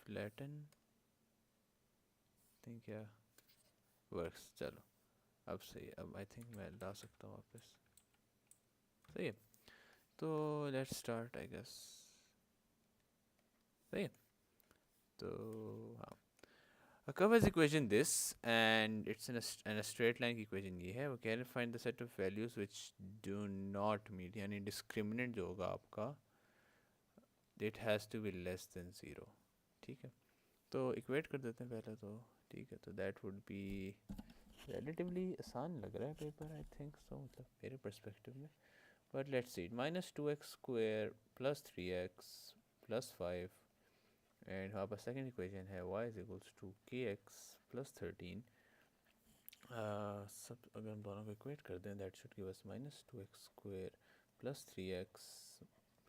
Flatten think या works. चलो अब सही है, अब आई थिंक मैं ला सकता हूँ वापस। सही है, तो लेट्स स्टार्ट आई गेस। सही है, तो हाँ, a curve has equation this and it's in a straight line की equation ये है। वो कह रहे हैं find the set of values which do not meet, यानी discriminant जो होगा आपका it has to be less than 0। ठीक है, तो इक्वेट कर देते हैं पहले तो। ठीक है, तो दैट वुड बी रिलेटिवली आसान लग रहा है पेपर, आई थिंक सो, मतलब मेरे पर्सपेक्टिव में। But let's see, minus two x square plus three x plus five, and हमारे पास सेकेंड इक्वेशन है y is equals to k x plus thirteen. सब अगर हम दोनों को इक्वेट कर दें, that should give us minus two x square plus three x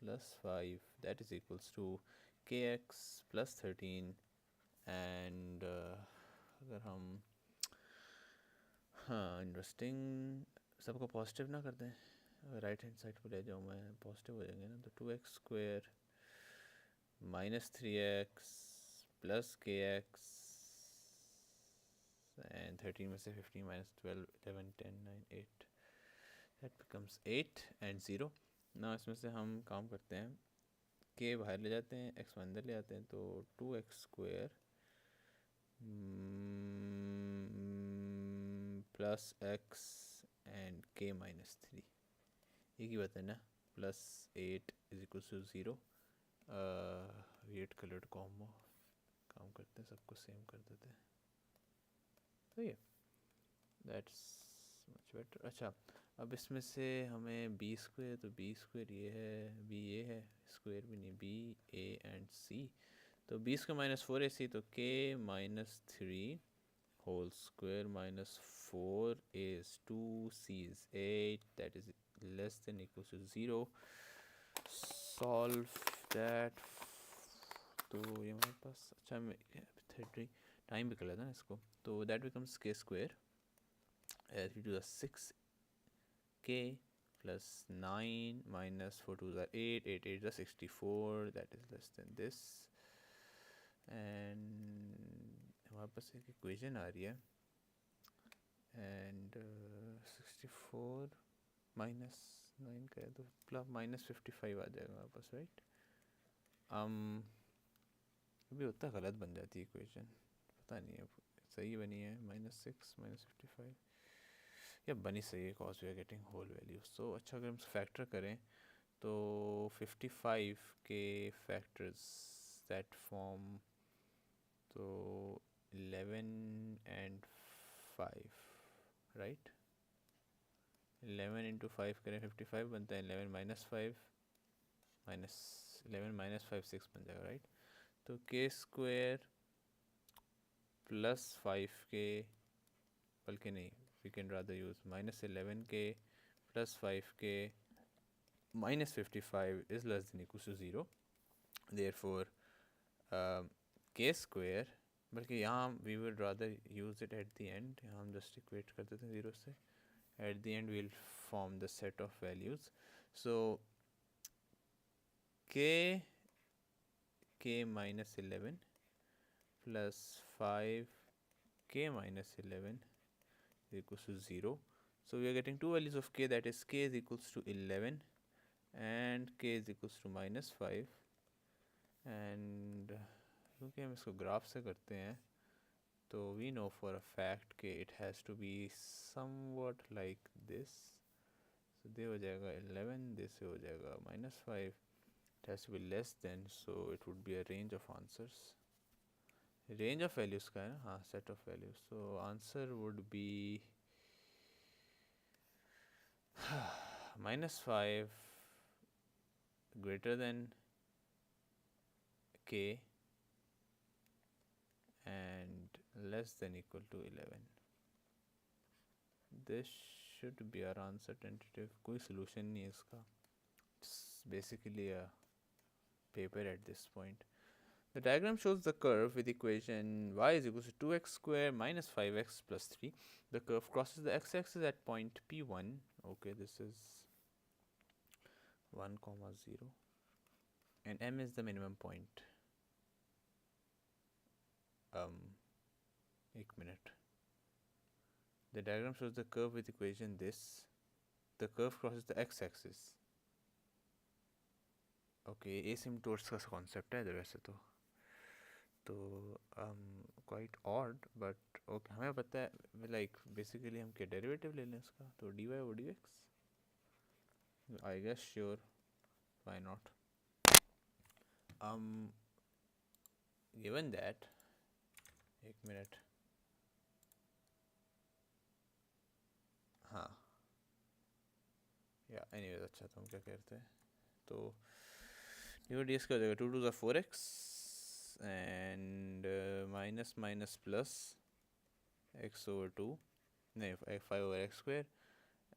plus five, that is equals to k x plus thirteen. And अगर हम, हाँ इंटरेस्टिंग, सबको पॉजिटिव ना कर दें, राइट हैंड साइड पर ले जाऊँ मैं, पॉजिटिव हो जाएंगे ना, तो two x square minus three x plus k x and thirteen में से fifteen minus twelve, 11 10 9 8, that becomes 8 and 0। ना इसमें से हम काम करते हैं, के बाहर ले जाते हैं, एक्स अंदर ले आते हैं, तो two x square plus x and k minus three, एक ही बात है ना, plus eight is equal to zero. Wait coloured combo काम करते हैं, सबको सेम कर देते हैं, तो ये दैट्स मच बेटर। अच्छा, अब इसमें से हमें बी स्क्वेयर, तो बी स्क्वेयर ये है, बी ये है, स्क्वेयर भी नहीं, बी ए एंड सी, तो बी स्क्वेयर माइनस फोर ए सी, तो के minus three whole square minus 4 is 2c is 8, that is less than equals to 0। solve that। तो ये हमारे पास, अच्छा मैं थर्टी टाइम भी कर लेता ना इसको, तो that becomes k square as we do the 6k plus 9 minus 4 2 are 8, 8 8 is 64, that is less than this। And हमारे पास एक इक्वेशन आ रही है, एंड 64 माइनस 9 करें तो प्लस माइनस 55 आ जाएगा हमारे पास, राइट। अभी उतना गलत बन जाती है इक्वेशन, पता नहीं है सही बनी है, माइनस 6 माइनस 55 या बनी सही है, cause we are getting whole value. So अच्छा, अगर हम फैक्टर करें तो 55 के फैक्टर्स दैट फॉर्म, तो 11 एंड 5, राइट। 11 इंटू 5 करें 55 बनता है, 11 माइनस 5 माइनस 11 माइनस 5 6 बन जाएगा, राइट। तो के स्क्वेयर प्लस 5 के, बल्कि नहीं, we can rather use minus 11 k plus 5 k minus 55 is less than equal to 0। Therefore k square, बल्कि यहाँ we would rather use it at the end, यहाँ हम जस्ट इक्वेट कर देते हैं 0 से, at the end we'll form the set of values। so k minus 11 plus 5 k minus 11 is equals to 0। so we are getting two values of k, that is k is equals to 11 and k is equals to minus 5। and क्योंकि हम इसको graph से करते हैं, तो we know for a fact कि it has to be somewhat like this। so दे हो जाएगा 11, this हो जाएगा minus 5, it has to be less than, so it would be a range of answers, range of values का है ना, हाँ set of values, so answer would be minus 5 greater than k and less than equal to 11। this should be our answer tentative, कोई solution नहीं है इसका, it's basically a paper at this point। The diagram shows the curve with equation y is equal to 2x square minus 5x plus 3। The curve crosses the x-axis at point P1, okay, this is 1 comma 0, and M is the minimum point। एक minute. The diagram shows the curve with equation this. The curve crosses the x-axis. Okay, asymptotes का concept है इधर वैसे तो quite odd but okay हमें पता है like basically हम क्या derivative ले लें इसका तो dy over dx. I guess sure, why not. Given that, एक मिनट, हाँ या anyways अच्छा तो हम क्या कहते हैं तो dy dx का हो जाएगा 2 to the 4x and minus minus plus x over 2 नहीं 5 over x square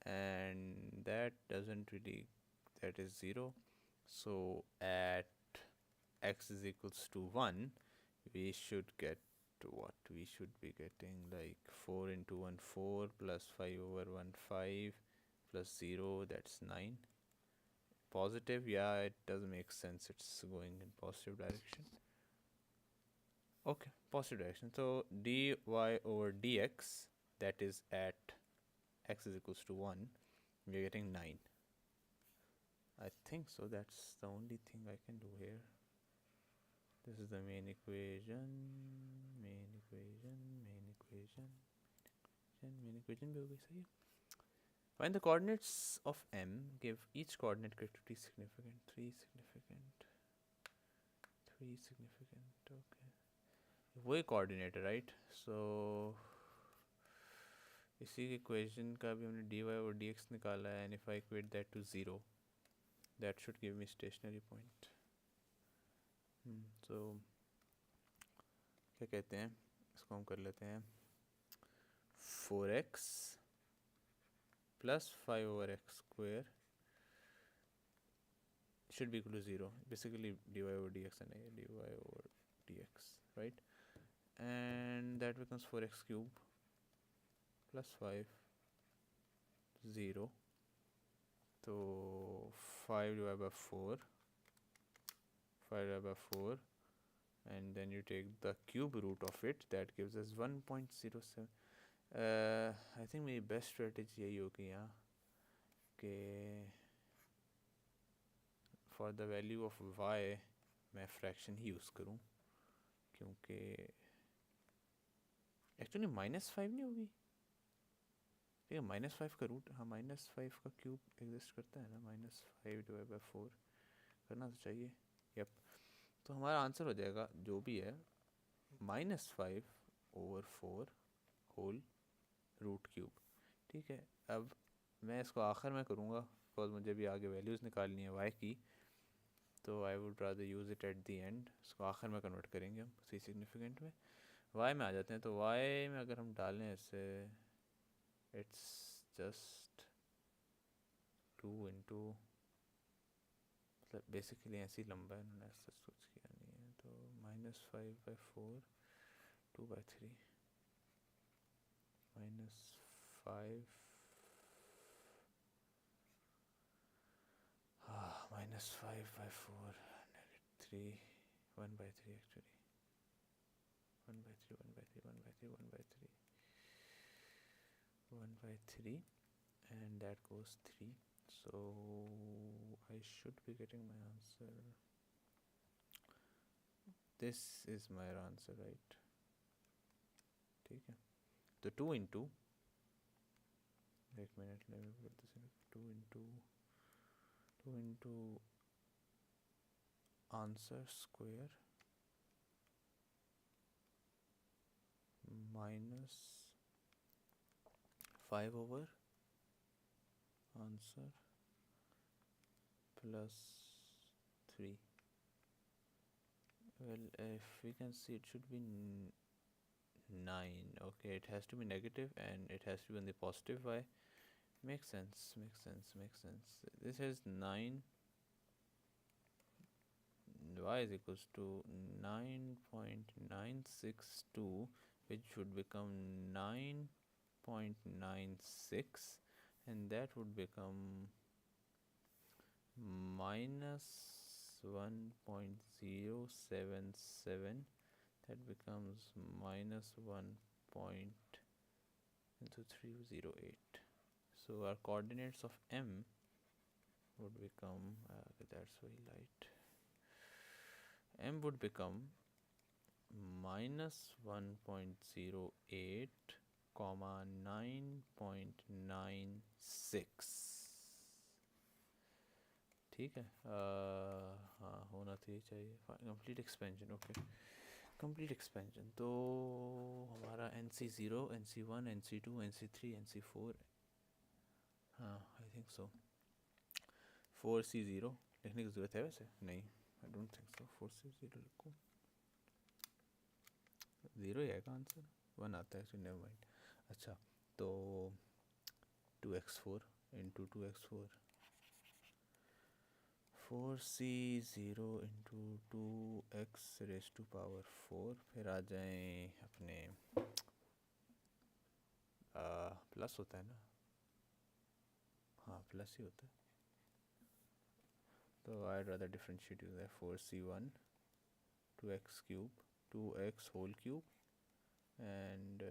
and that doesn't really, that is 0. So at x is equals to 1 we should get what we should be getting like 4 into 1 4 plus 5 over 1 5 plus 0, that's 9. Positive, yeah, it does make sense, it's going in positive direction. Okay, positive direction. So dy over dx, that is at x is equals to 1, we're getting 9. I think so, that's the only thing I can do here. This is the main equation भी हो गई सही. Find the coordinates of m, give each coordinate greater to 3 significant, 3 significant, okay. वही coordinate है right, so इसी equation का भी हमने dy over dx निकाला है and if I equate that to 0 that should give me stationary point. So क्या कहते हैं इसको हम कर लेते हैं 4x plus 5 over x square should be equal to 0. Basically dy over dx and dy over dx, right? And that becomes 4x cube plus 5 0. So 5 divided by 4, 5 divided by 4, and then you take the cube root of it, that gives us 1.07. I think मेरी best strategy यही होगी यहाँ कि for the value of y मैं fraction ही use करूँ क्योंकि actually -5 नहीं होगी, ठीक है. -5 का रूट, हाँ -5 का क्यूब एग्जिस्ट करता है ना, -5 डिवाइड बाई 4 करना तो चाहिए. यप, तो हमारा आंसर हो जाएगा जो भी है -5 over 4 होल रूट क्यूब. ठीक है, अब मैं इसको आखिर में करूँगा बिकॉज मुझे भी आगे वैल्यूज़ निकालनी है y की, तो आई would rather use it at the and. इसको आखिर में कन्वर्ट करेंगे हम सी सिग्निफिकेंट में. y में आ जाते हैं, तो y में अगर हम डालें ऐसे इट्स जस्ट 2 इंटू, मतलब बेसिकली ऐसी लंबा है, उन्होंने ऐसा सोच किया नहीं है. तो -5/4 2/3 -5 -5/4 -3 1/3 actually 1/3 1/3 1/3 1/3 1/3 and that goes 3. So I should be getting my answer. This is my answer, right? ठीक है, तो 2 into, एक minute, let me put this in, 2 into answer square minus 5 over answer plus 3. Well, if we can see, it should be 9. Okay, it has to be negative and it has to be on the positive y. Makes sense. This is 9, y is equals to 9.962, which would become 9.96, and that would become minus 1.077. that becomes minus 1.308. So our coordinates of m would become, that's very light, m would become minus 1.08 comma 9.96. ठीक है, हाँ होना तो चाहिए complete expansion. Okay, complete expansion तो हमारा NC0, NC1, NC2, NC3, NC4, हाँ I think so 4C0 लिखने की ज़रूरत है वैसे, नहीं I don't think so. 4C0 लिखूँ, 0 ही आएगा आंसर, 1 आता है, नेवर माइंड. अच्छा तो 2x4 into 2x4, 4C0 into 2x raise to power 4. फिर आ जाएं अपने प्लस होता है ना, हाँ प्लस ही होता है, तो आई रादर डिफरेंशिएट यूज है 4C1 2x cube 2x whole cube and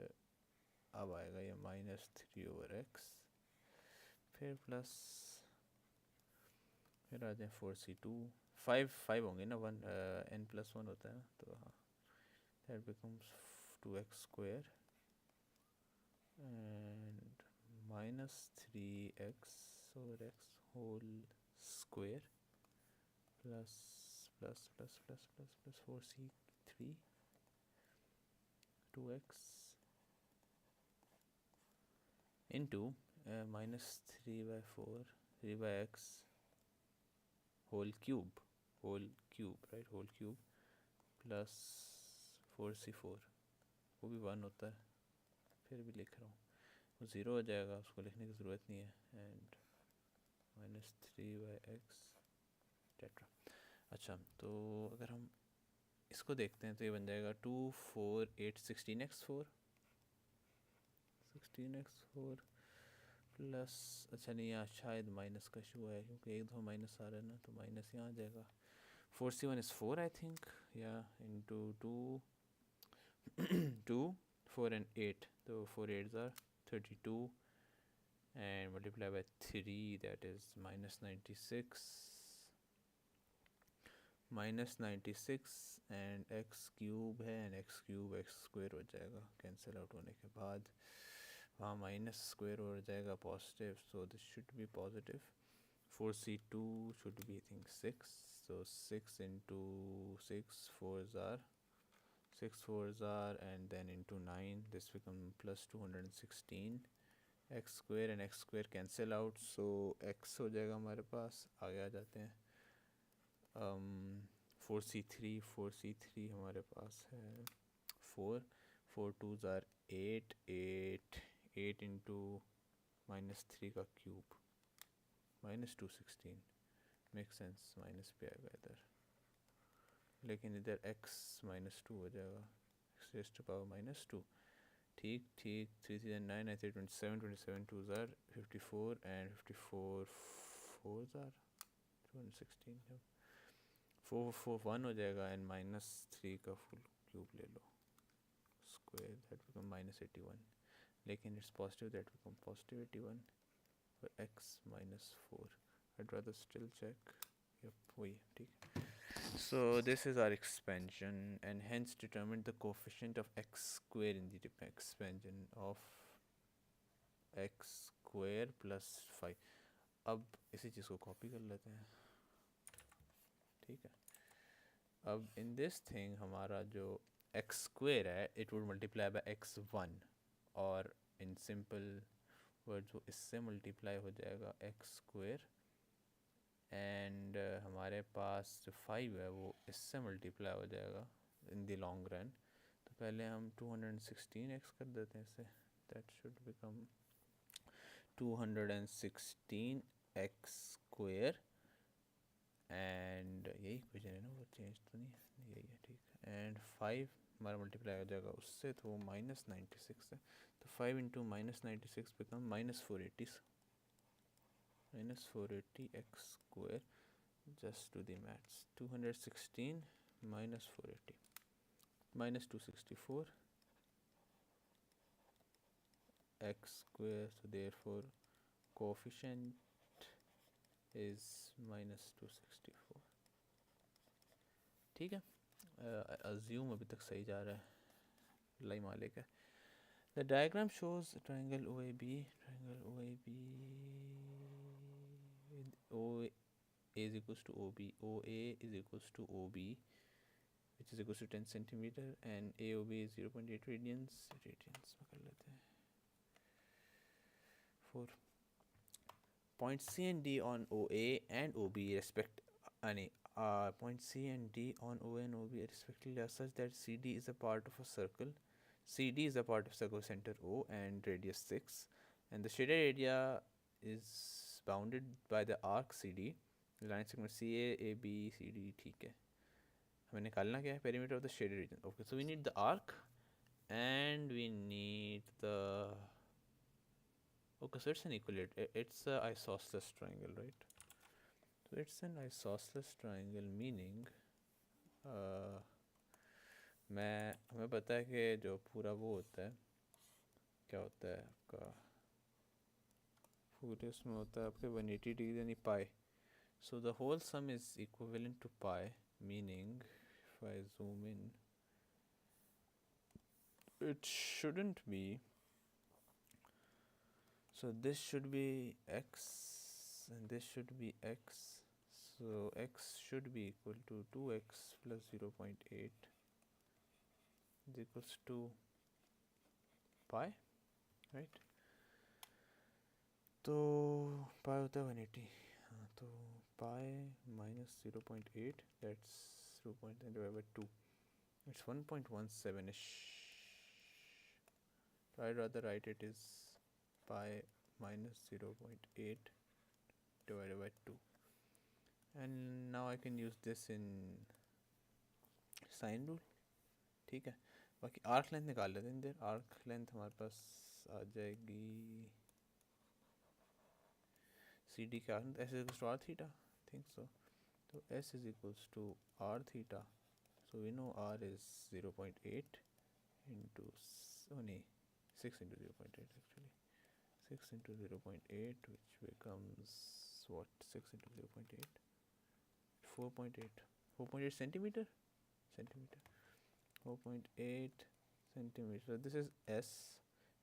अब आएगा ये -3/x, फिर प्लस, फिर आ जाए 4C2, 5 होंगे ना, 1 n+1 होता है ना, तो हाँ that becomes 2x square and -3x और x whole square plus plus plus plus plus plus 4C3 2x into -3/4 3/x whole cube right, whole cube plus 4C4, वो भी 1 होता है, फिर भी लिख रहा हूँ, वो 0 हो जाएगा, उसको लिखने की ज़रूरत नहीं है, एंड -3/x टेट्रा. अच्छा तो अगर हम इसको देखते हैं तो ये बन जाएगा 2 4 8 16x4 प्लस, अच्छा नहीं यहाँ शायद माइनस का शो है क्योंकि एक दो माइनस आ रहा है ना, तो माइनस यहाँ आ जाएगा. 4C1 is 4 I think, yeah, into 2 4 and 8, so 4 8s are 32 and multiply by 3, that is -96 and x cube है, and x cube x square हो जाएगा कैंसिल आउट होने के बाद, वहाँ माइनस स्क्वायर हो जाएगा positive, so this should be positive. 4C2 should be I think 6, so 6 into 6 4s are and then into 9, this become plus 216. x square and x square cancel out, so x हो जाएगा हमारे पास, आगे आ जाते हैं. 4C3 हमारे पास है 4 2s are 8 into -3 का क्यूब -216, मेक सेंस, माइनस पे आएगा इधर, लेकिन इधर x -2 हो जाएगा, x रेज़ टू पावर -2. ठीक 3 3 9 I say 27 2s are 54 and 54 4s are 216, 4 4 1 हो जाएगा एंड -3 का फुल क्यूब ले लो स्क्वायर, दैट बिकम -81, लेकिन it's positive, that become positive 81 for x -4. I'd rather still check. Yep, वही ठीक. So this is our expansion and hence determine the coefficient of x square in the expansion of x square plus 5. अब इसी चीज़ को copy कर लेते हैं, ठीक है. अब in this thing हमारा जो x square है it would multiply by x1, और in simple words वो इससे मल्टीप्लाई हो जाएगा x स्क्वायर, एंड हमारे पास जो 5 है वो इससे मल्टीप्लाई हो जाएगा इन द लॉन्ग रन. तो पहले हम 216x कर देते हैं इससे, that should become 216x square, and यही क्वेश्चन है ना, वो चेंज तो नहीं है, यही है ठीक. एंड 5 हमारा मल्टीप्लाई हो जाएगा उससे, तो वो -96 है, तो 5 into -96 become -480 -480x square. Just do the maths, 216 minus 480, minus 264 x square, so therefore coefficient is minus 264. ठीक है, assume अभी तक सही जा रहा है, लाई मालिक है. The diagram shows triangle OAB with OA is equals to OB, OA is equals to OB, which is equals to 10 centimeter, and AOB is 0.8 radians में कर लेते हैं. 4 point C and D on OA and OB point C and D on OA and OB respectively are such that CD is a part of a circle. CD is a part of circle center O and radius 6, and the shaded area is bounded by the arc CD. Line segment CA, AB, CD. ठीक है, हमें निकालना क्या है? Perimeter of the shaded region. Okay, so we need the arc and we need the. Okay, so it's an equilateral. It's a isosceles triangle, right? So it's an isosceles triangle, meaning हमें पता है कि जो पूरा वो होता है, क्या होता है आपका, पूरे उसमें होता है आपके 180 डिग्री यानी पाई. So the whole sum is equivalent to pi, meaning if I zoom in, it shouldn't be. So this should be x and this should be x. So x should be equal to 2x plus 0.8 is equals to pi, right? तो pi होता है 180. हाँ, तो pi minus 0.8, that's 0.9 divided by 2. It's 1.17ish. So I'd rather write it is pi minus 0.8 divided by 2. And now I can use this in sine rule. ठीक है, बाकी arc length निकाल लेते हैं. देर आर्क लेंथ हमारे पास आ जाएगी सी डी का S is to R theta, think so. तो S is equals to R theta. So we know R is 0.8 into नहीं 6 into 0.8 actually. 6 into 0.8, which becomes what? 6 into 0.8, 4.8 centimeter. 4.8 centimeter. So this is S.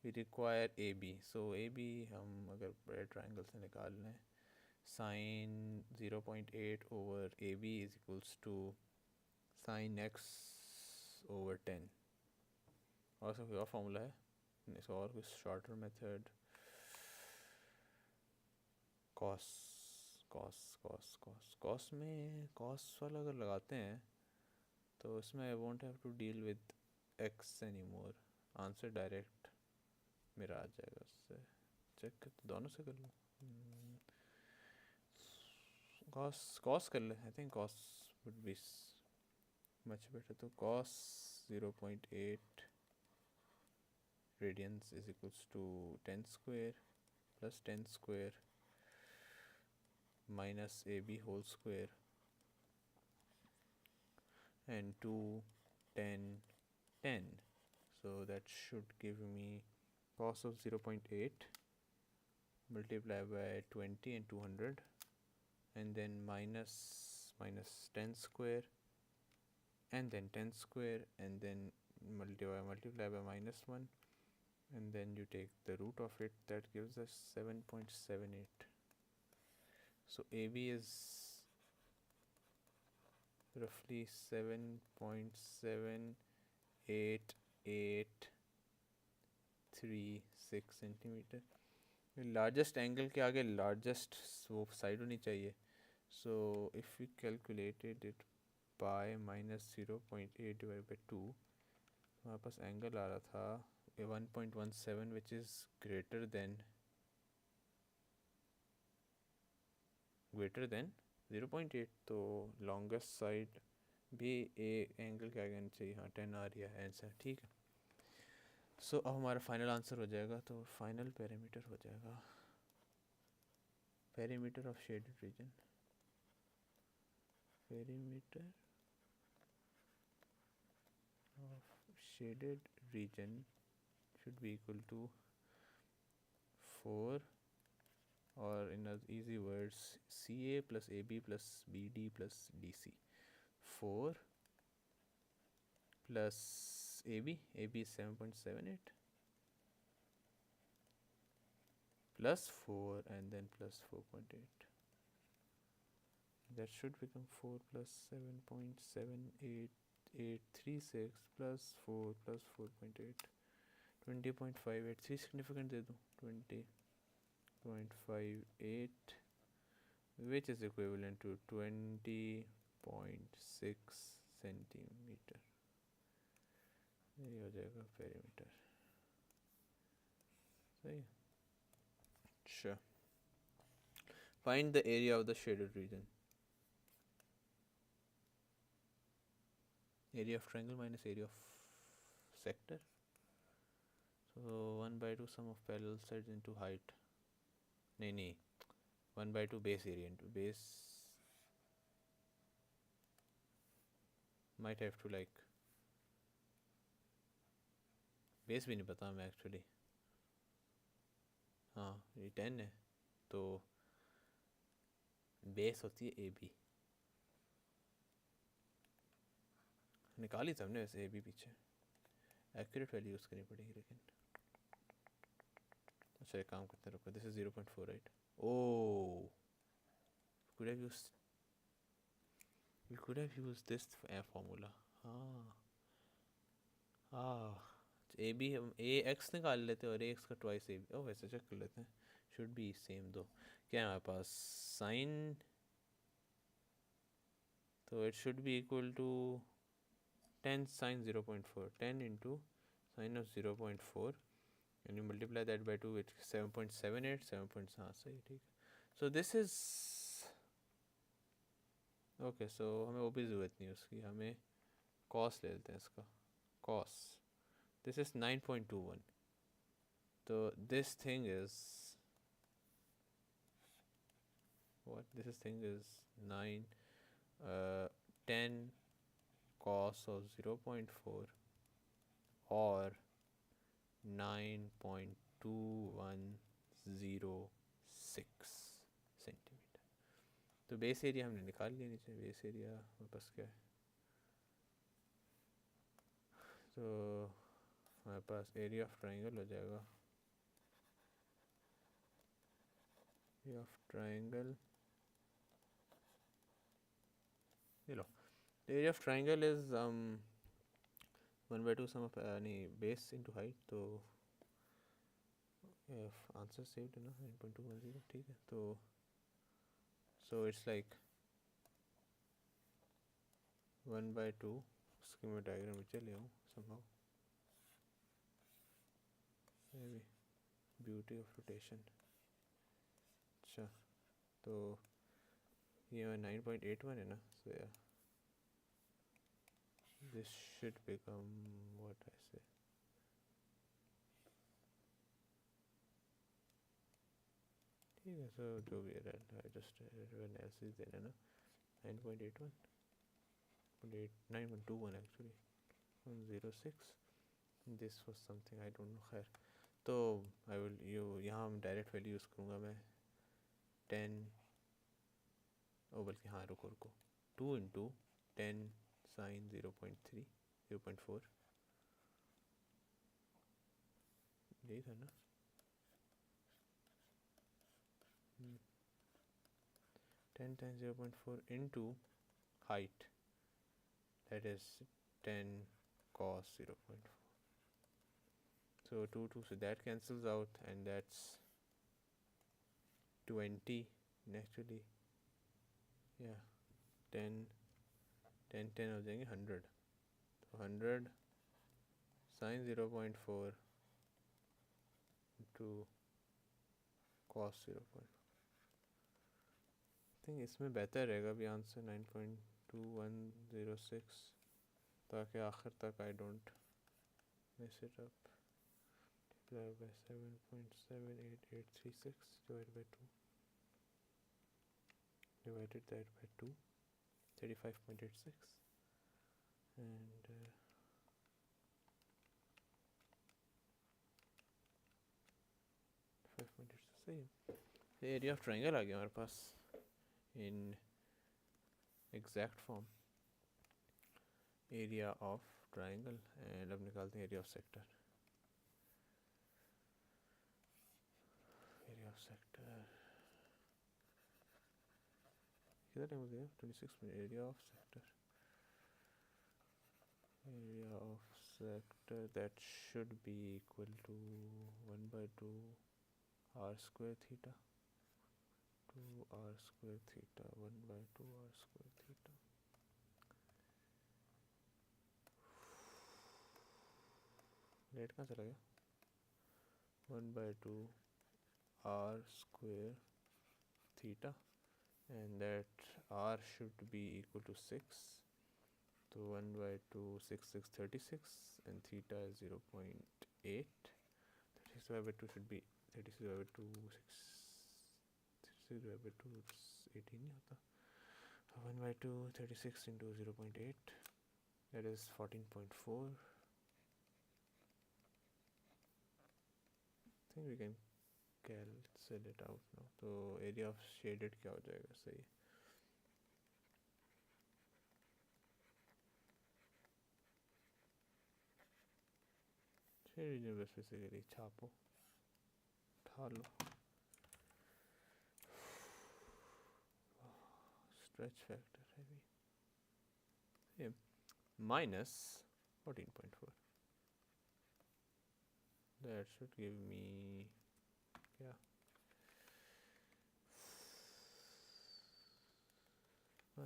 We require AB. So AB हम अगर बड़े triangle से निकाल लें, sin 0.8 over AB is equals to sin x over 10. और इसका कोई और फॉर्मूला है? इसका और कुछ शॉर्टर मेथड? कॉस में कॉस वाला अगर लगाते हैं तो इसमें I won't have to deal with x any more. Answer direct मेरा आ जाएगा उससे. चेक कर तो दोनों से कर लो. कॉस कर ले. I think cos would be much better. तो cos 0.8 radians is equals to 10 square plus 10 square minus AB whole square and 2 10 10. So that should give me cos of 0.8 multiplied by 20 and 200, and then minus 10 square and then 10 square and then multiply by minus 1, and then you take the root of it. That gives us 7.78. So AB is roughly 7.7836 centimeter. Largest angle के आगे largest वो side होनी चाहिए. So if we calculated it by minus 0.8 divide by 2, हमारे पास angle आ रहा था 1.17, which is greater than 0.8. तो longest side भी ए एंगल के आगे आनी चाहिए. हाँ 10 आ रही है आंसर. ठीक है. सो अब हमारा फाइनल आंसर हो जाएगा. तो फाइनल पेरीमीटर हो जाएगा perimeter of shaded region. Perimeter of shaded region should be equal to 4, or in easy words, CA plus AB plus BD plus DC. 4 plus AB is 7.78 plus 4 and then plus 4.8. That should become 4 plus 7.78836 plus 4 plus 4.8, 20.58. 3 significant दे दूँ, 20.58, which is equivalent to 20.6 centimeter. ये हो जाएगा perimeter. सही. Sure. Find the area of the shaded region. Area of triangle minus area of sector. So 1/2 sum of parallel sides into height. नहीं 1/2 base area into base. Might have to like base भी नहीं पता मैं actually. हाँ ये 10 है तो base होती है AB. निकाली था हमने वैसे AB पीछे. एक्यूरेट वैल्यू यूज़ करनी पड़ेगी लेकिन. अच्छा एक काम करते रुको. This is 0.4 right. Oh, we could have used this formula. AB हम AX निकाल लेते और AX का ट्वाइस AB. ओह वैसे चेक कर लेते हैं. शुड बी सेम दो. क्या है हमारे पास साइन, तो it should be equal to 10 sin 0.4, 10 into sin of 0.4 and you multiply that by 2, it's 7.78, 7. हाँ सही ठीक है. So this is okay. So हमें वो भी ज़रूरत नहीं उसकी, हमें cos ले लेते हैं इसका. Cos, this is 9.21. तो this thing is what? This thing is 10 cos of 0.4 or 9.2106 centimetre. तो बेस एरिया हमने निकाल लिया नीचे. बेस एरिया हमारे पास क्या है, तो हमारे पास एरिया ऑफ ट्राइंगल हो जाएगा. एरिया ऑफ ट्राइंगल, ये लो. Area of triangle is 1/2 sum of नहीं बेस इनटू हाइट. तो आंसर सेव्ड है ना 9.210. ठीक है. तो सो इट्स लाइक 1/2. उसकी मैं डायग्राम में चले आऊँ somehow. maybe beauty of rotation. अच्छा तो ये 9.81 है ना. so yeah, this should become what I say. ठीक है. so जो भी है just analysis देना ना. 9.81 9.21 actually 106. this was something I don't know. खैर तो I will यहाँ हम डायरेक्ट वैल्यू यूज़ करूँगा मैं. 10 बल्कि हाँ रुको 2 into 10 sin 0.4 यही था ना. 10 times 0.4 into height, that is 10 cos 0.4. so 2, so that cancels out and that's 20 actually. yeah, 10 हो जाएंगे 100. तो 100 sin 0.4 into cos 0.4. I think इसमें बेहतर रहेगा भी आंसर 9.2106 ताकि आखिर तक I don't mess it up. Divided by 7.78836 divided by 2. Divided that by 2, 35.86 and सही है, एरिया ऑफ ट्रायंगल आ गया हमारे पास in exact form, area of triangle. And अब निकालते हैं area of sector. Area of sector कितना टाइम हो गया? 26 मिनट। Area of sector, area of sector that should be equal to 1 by 2 r square theta, 2 r square theta, 1 by 2 r square theta। Late कहाँ चला गया? 1 by 2 r square theta, and that r should be equal to 6, तो 1 by 2 6 6 36, and theta is 0.8। 36 by 2 should be 36 by 2 6, 36 by 2 18 नहीं होता, 1 by 2 36 into 0.8, that is 14.4। I think we can cancel it out now। तो area of shaded क्या हो जाएगा? सही, reason बस basically छापो, उठा लो, स्ट्रेच फैक्टर है भी ये minus 14.4, that should give me क्या,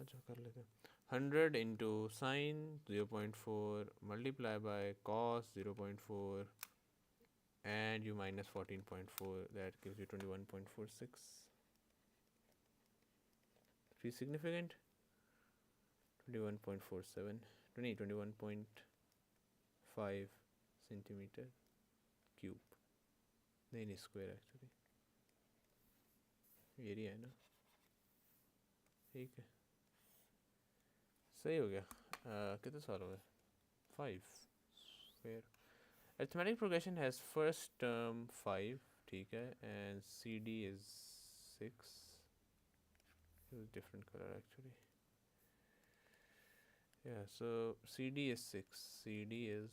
अच्छा कर लेते हैं, 100 into sin 0.4 multiply by cos 0.4 and you minus 14.4, that gives you 21.46। Pretty significant, 21.47, 21.5 centimeter cube, नहीं square actually, एरिया है ना, ठीक है, सही हो गया। कितने साल हो गए? 5 स्क्वायर। Arithmetic progression has first term 5, ठीक है, and C D is 6, different colour actually, yeah, so CD is 6, CD is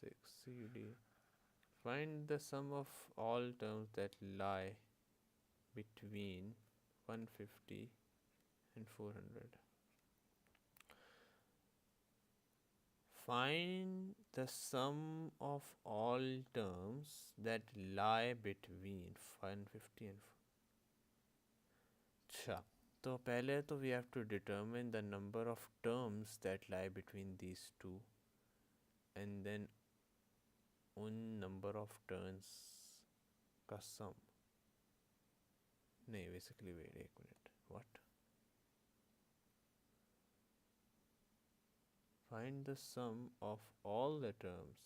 6, CD, find the sum of all terms that lie between 150 and 400। Find the sum of all terms that lie between 150 and 400। अच्छा, तो पहले तो we have to determine the number of terms that lie between these two, and then उन number of terms का sum, नहीं basically wait एक minute, what? Find the sum of all the terms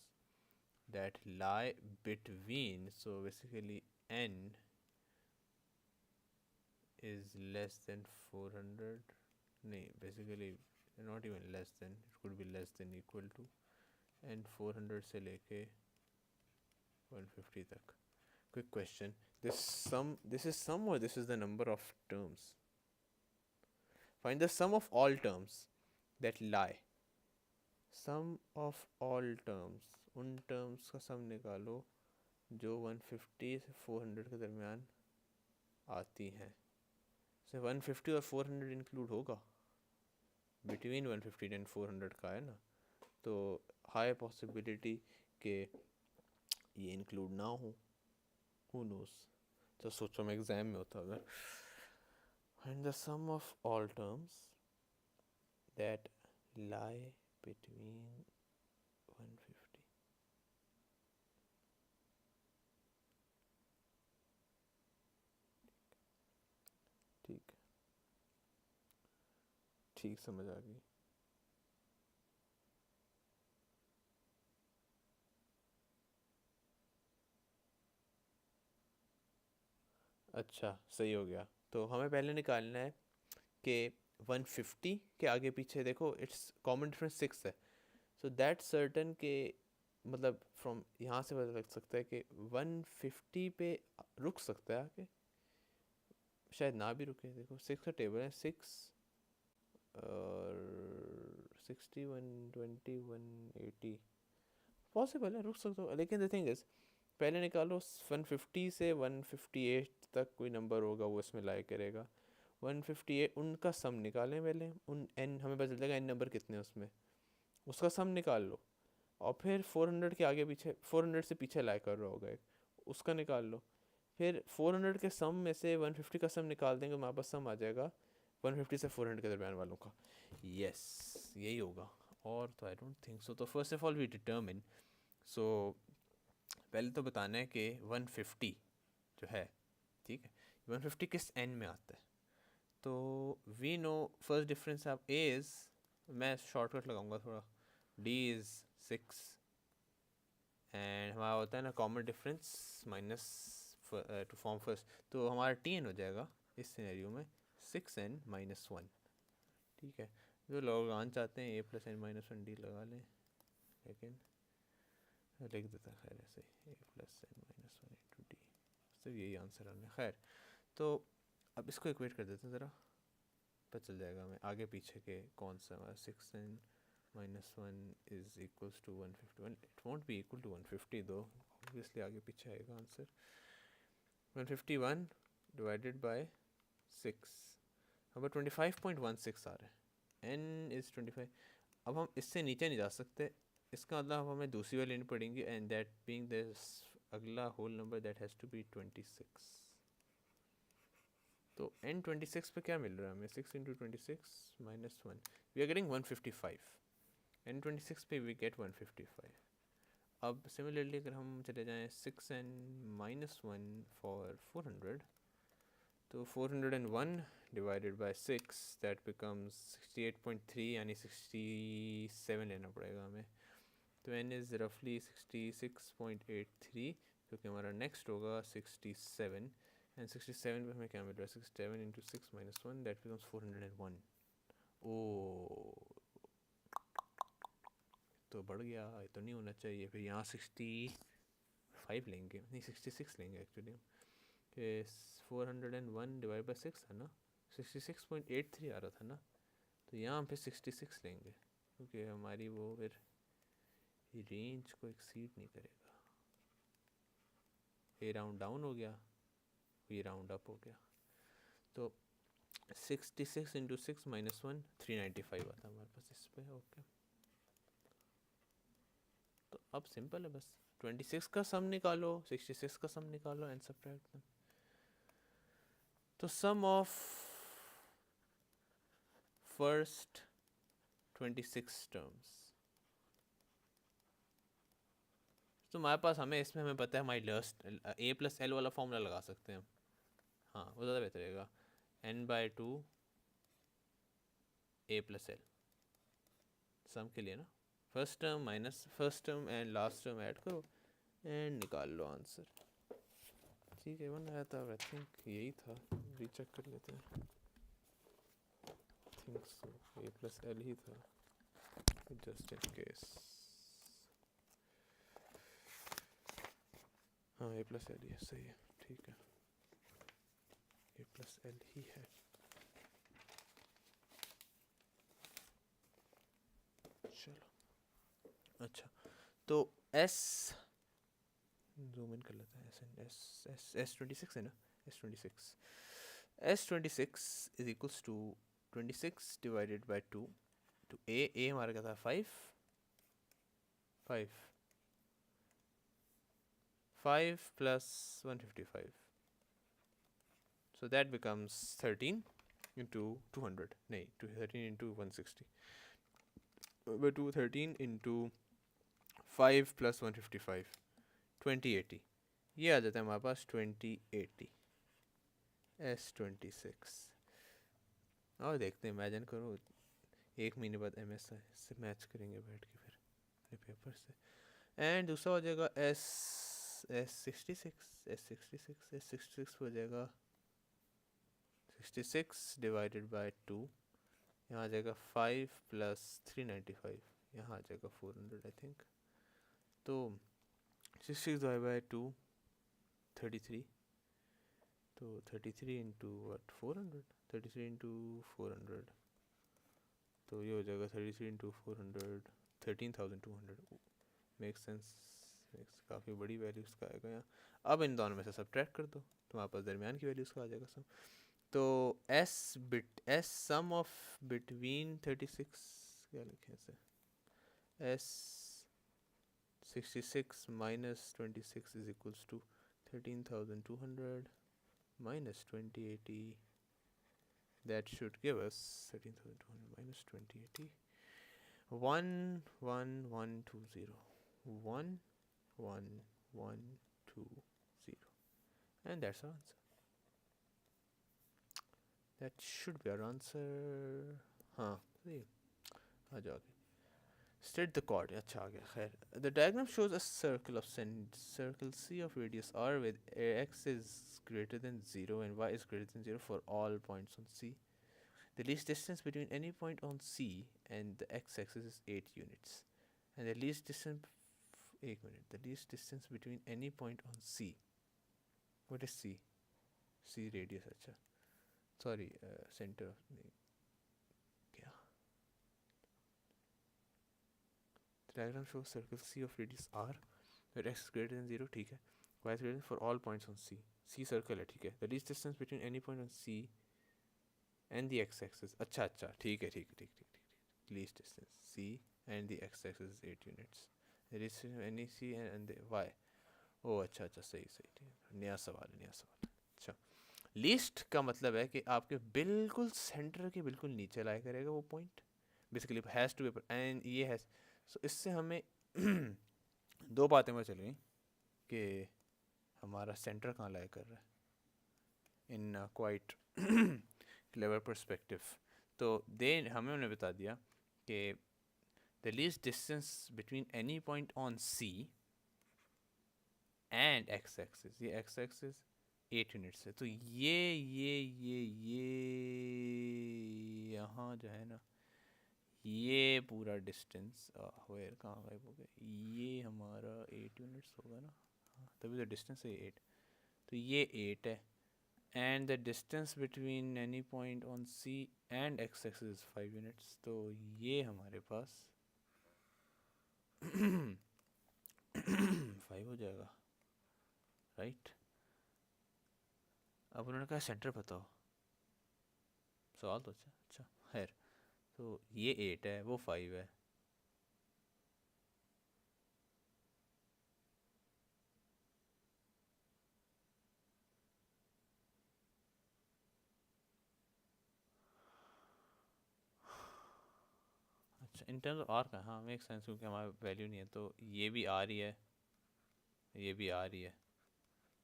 that lie between, so basically n is less than 400, नहीं basically not even less than, it could be less than equal to, and 400 से लेके 150 तक। Quick question, this is sum or this is the number of terms? Find the sum of all terms that lie, sum of all terms, उन terms का sum निकालो जो 150 से 400 के दरमियान आती हैं। से 150 और 400 इंक्लूड होगा, बिटवीन 150 एंड 400 का है ना, तो हाई पॉसिबिलिटी के ये इंक्लूड ना हो, हु नोस। तो सोचो मैं एग्जाम में होता अगर, find the sum of all terms that lie between 150, ठीक ठीक समझ आ गई। अच्छा सही हो गया, तो हमें पहले निकालना है कि 150 के आगे पीछे देखो, इट्स कॉमन डिफरेंस 6 है, सो दैट सर्टन के मतलब फ्रॉम यहाँ से पता लग सकता है कि 150 पे रुक सकता है आके, शायद ना भी रुके। देखो 6 का टेबल है, 6 और 60 120 180 पॉसिबल है, रुक सकता हो। लेकिन द थिंग इज पहले निकालो 150 से 158 तक कोई नंबर होगा वो इसमें लाया करेगा। 158 उनका सम निकालें पहले, उन एन हमें पता चल जाएगा एन नंबर कितने हैं उसमें, उसका सम निकाल लो। और फिर 400 के आगे पीछे, 400 से पीछे लाया कर रहा होगा एक, उसका निकाल लो। फिर 400 के सम में से 150 का सम निकाल देंगे, हमारे पास सम आ जाएगा 150 से 400 के दरमियान वालों का। यस यही होगा, और तो आई डोंट थिंक सो। तो first of all we determine, so पहले तो बताना है कि 150 जो है, ठीक है, 150 किस एन में आता है। तो we know first difference of a is, मैं शॉर्टकट लगाऊंगा थोड़ा, डी इज़ 6 एंड हमारा होता है ना common difference minus two form first, तो हमारा टी एन हो जाएगा इस सिनेरियो में 6n माइनस 1। ठीक है, जो लोग आन चाहते हैं A plus N minus 1 D लगा लें, लेकिन लिख देता खैर ऐसे A plus N minus 1 into D, सिर्फ यही आंसर आना है। खैर तो अब इसको इक्वेट कर देते हैं ज़रा, पता चल जाएगा हमें आगे पीछे के कौन सा हमारा 6n minus 1 is equals to 151। It won't be equal to 150 दो, ऑब्वियसली आगे पीछे आएगा आंसर। 151 डिवाइडेड बाय 6 हमारा 25.16 आ रहा है, n इज़ 25। अब हम इससे नीचे नहीं जा सकते, इसका मतलब हमें दूसरी वाली लेनी पड़ेंगी, एंड दैट बीइंग दिस अगला whole number that has to be 26। तो n 26 पे क्या मिल रहा है हमें, 6 into 26 minus 1, we are getting 155। n 26 पे वी गेट 155। अब सिमिलरली अगर हम चले जाएँ 6n माइनस 1 फॉर 400, तो 401 डिवाइडेड बाय 6 दैट बिकम्स 68.3, यानी 67 लेना पड़ेगा हमें। तो n इज़ रफली 66.83, जो कि हमारा नेक्स्ट होगा 67, एंड 67 पे हमें क्या मिल रहा है, 67 इंटू 6 माइनस 1 दैट बिकम्स 401। ओ तो बढ़ गया, ये तो नहीं होना चाहिए। फिर यहाँ 65 लेंगे, नहीं 66 लेंगे एक्चुअली, कि 401 डिवाइड बाई 6 है ना, 66.83 आ रहा था ना, तो यहाँ हम फिर 66 लेंगे, क्योंकि हमारी वो फिर रेंज को एक्सीड नहीं करेगा। ये राउंड डाउन हो गया, ये राउंड अप हो गया, तो 66 इंटू 6 माइनस 1 395 आता है हमारे पास इस पे। ओके, तो अब सिंपल है, बस 26 का सम निकालो, 66 का सम निकालो एंड सब्ट्रैक्ट देम। तो सम ऑफ फर्स्ट 26 टर्म्स, तो हमारे पास हमें इसमें हमें पता है हमारी लास्ट ए प्लस एल वाला फॉर्मूला लगा सकते हैं हम, हाँ वो ज़्यादा बेहतर रहेगा, n/2 ए प्लस एल सम के लिए ना, first term minus first term and last term add करो एंड निकाल लो आंसर। ठीक है, बन आया था, आई थिंक यही था, रीचेक कर लेते हैं, थिंक सो ए प्लस एल ही था, जस्ट इन केस। हाँ ए प्लस एल ही है, सही है, ठीक है, ए प्लस एल ही है। चलो अच्छा, तो एस जूम इन कर लेते हैं, एस 26 है ना, S 26 is equals to 26 divided by 2, तो ए हमारा क्या था 5 plus 155, so that becomes 13 into 200, नहीं 13 into 160, but 13 into 5 plus 155 2080, ये आ जाता है हमारे पास 2080 S26। और देखते हैं, इमेजिन करो 1 महीने बाद MSI से मैच करेंगे बैठ के फिर अपने पेपर से, एंड दूसरा हो जाएगा S66 हो जाएगा 66 डिवाइडेड बाई 2, यहाँ आ जाएगा 5 प्लस 395, यहाँ आ जाएगा 400 आई थिंक, तो 66 डिवाइड बाई 2 33, तो 33 इंटू वट 400, 33 इंटू 400, तो ये हो जाएगा 33 इंटू 400 13,200। मेक सेंस, काफ़ी बड़ी वैल्यूज़ का आएगा यहाँ। अब इन दोनों में से सब्ट्रैक्ट कर दो, तुम्हारे पास दरमियान की वैल्यूज़ का आ जाएगा सब। तो एस सम ऑफ बिटवीन 36, क्या लिखें इसे, S 66 minus 26 is equals to 13,200 minus 2080, that should give us 13,200 minus 2080 11120 11120, and that's our answer. That should be our answer. हाँ सही, आ जाओ आगे। State the chord, अच्छा आ गया। खैर, the diagram shows a circle of circle C of radius r with x is greater than 0 and y is greater than 0 for all points on C. The least distance between any point on C and the x-axis is 8 units, and the least distance, एक minute, the least distance between any point on C, what is C? C radius, अच्छा, sorry, center of नहीं, क्या? The diagram shows circle C of radius r where x is greater than 0, ठीक है, y is greater than for all points on C. C circle है, ठीक है, the least distance between any point on C and the x-axis, अच्छा अच्छा, ठीक है ठीक है ठीक ठीक ठीक, least distance C and the x-axis is 8 units, the distance of any C and the y, ओ अच्छा अच्छा, सही सही, ठीक है, नया सवाल है, नया सवाल। अच्छा, लीस्ट का मतलब है कि आपके बिल्कुल सेंटर के बिल्कुल नीचे लाया करेगा वो point, basically has to be, and ये हैज़, सो इससे हमें दो बातें पता चल गई कि हमारा सेंटर कहाँ लाया कर रहा है इन क्वाइट क्लेवर पर्सपेक्टिव। तो दे हमें उन्हें बता दिया कि the least distance between any point on C and x axis, ये एक्स एक्सिस 8 यूनिट्स है, तो ये यहाँ जो है ना, ये पूरा डिस्टेंस वेयर कहाँ गायब हो गया, ये हमारा 8 यूनिट्स होगा ना, हाँ तभी तो डिस्टेंस है 8, तो ये 8 है, and the distance between any point on C and x axis is 5 units, तो ये हमारे पास 5 हो जाएगा, राइट। अब उन्होंने कहा सेंटर बताओ, सवाल तो अच्छा अच्छा, खैर, तो ये 8 है, वो 5 है, अच्छा इन टर्म्स ऑफ आर का, हाँ मेक सेंस, क्योंकि हमारा वैल्यू नहीं है, तो ये भी आ रही है, ये भी आ रही है,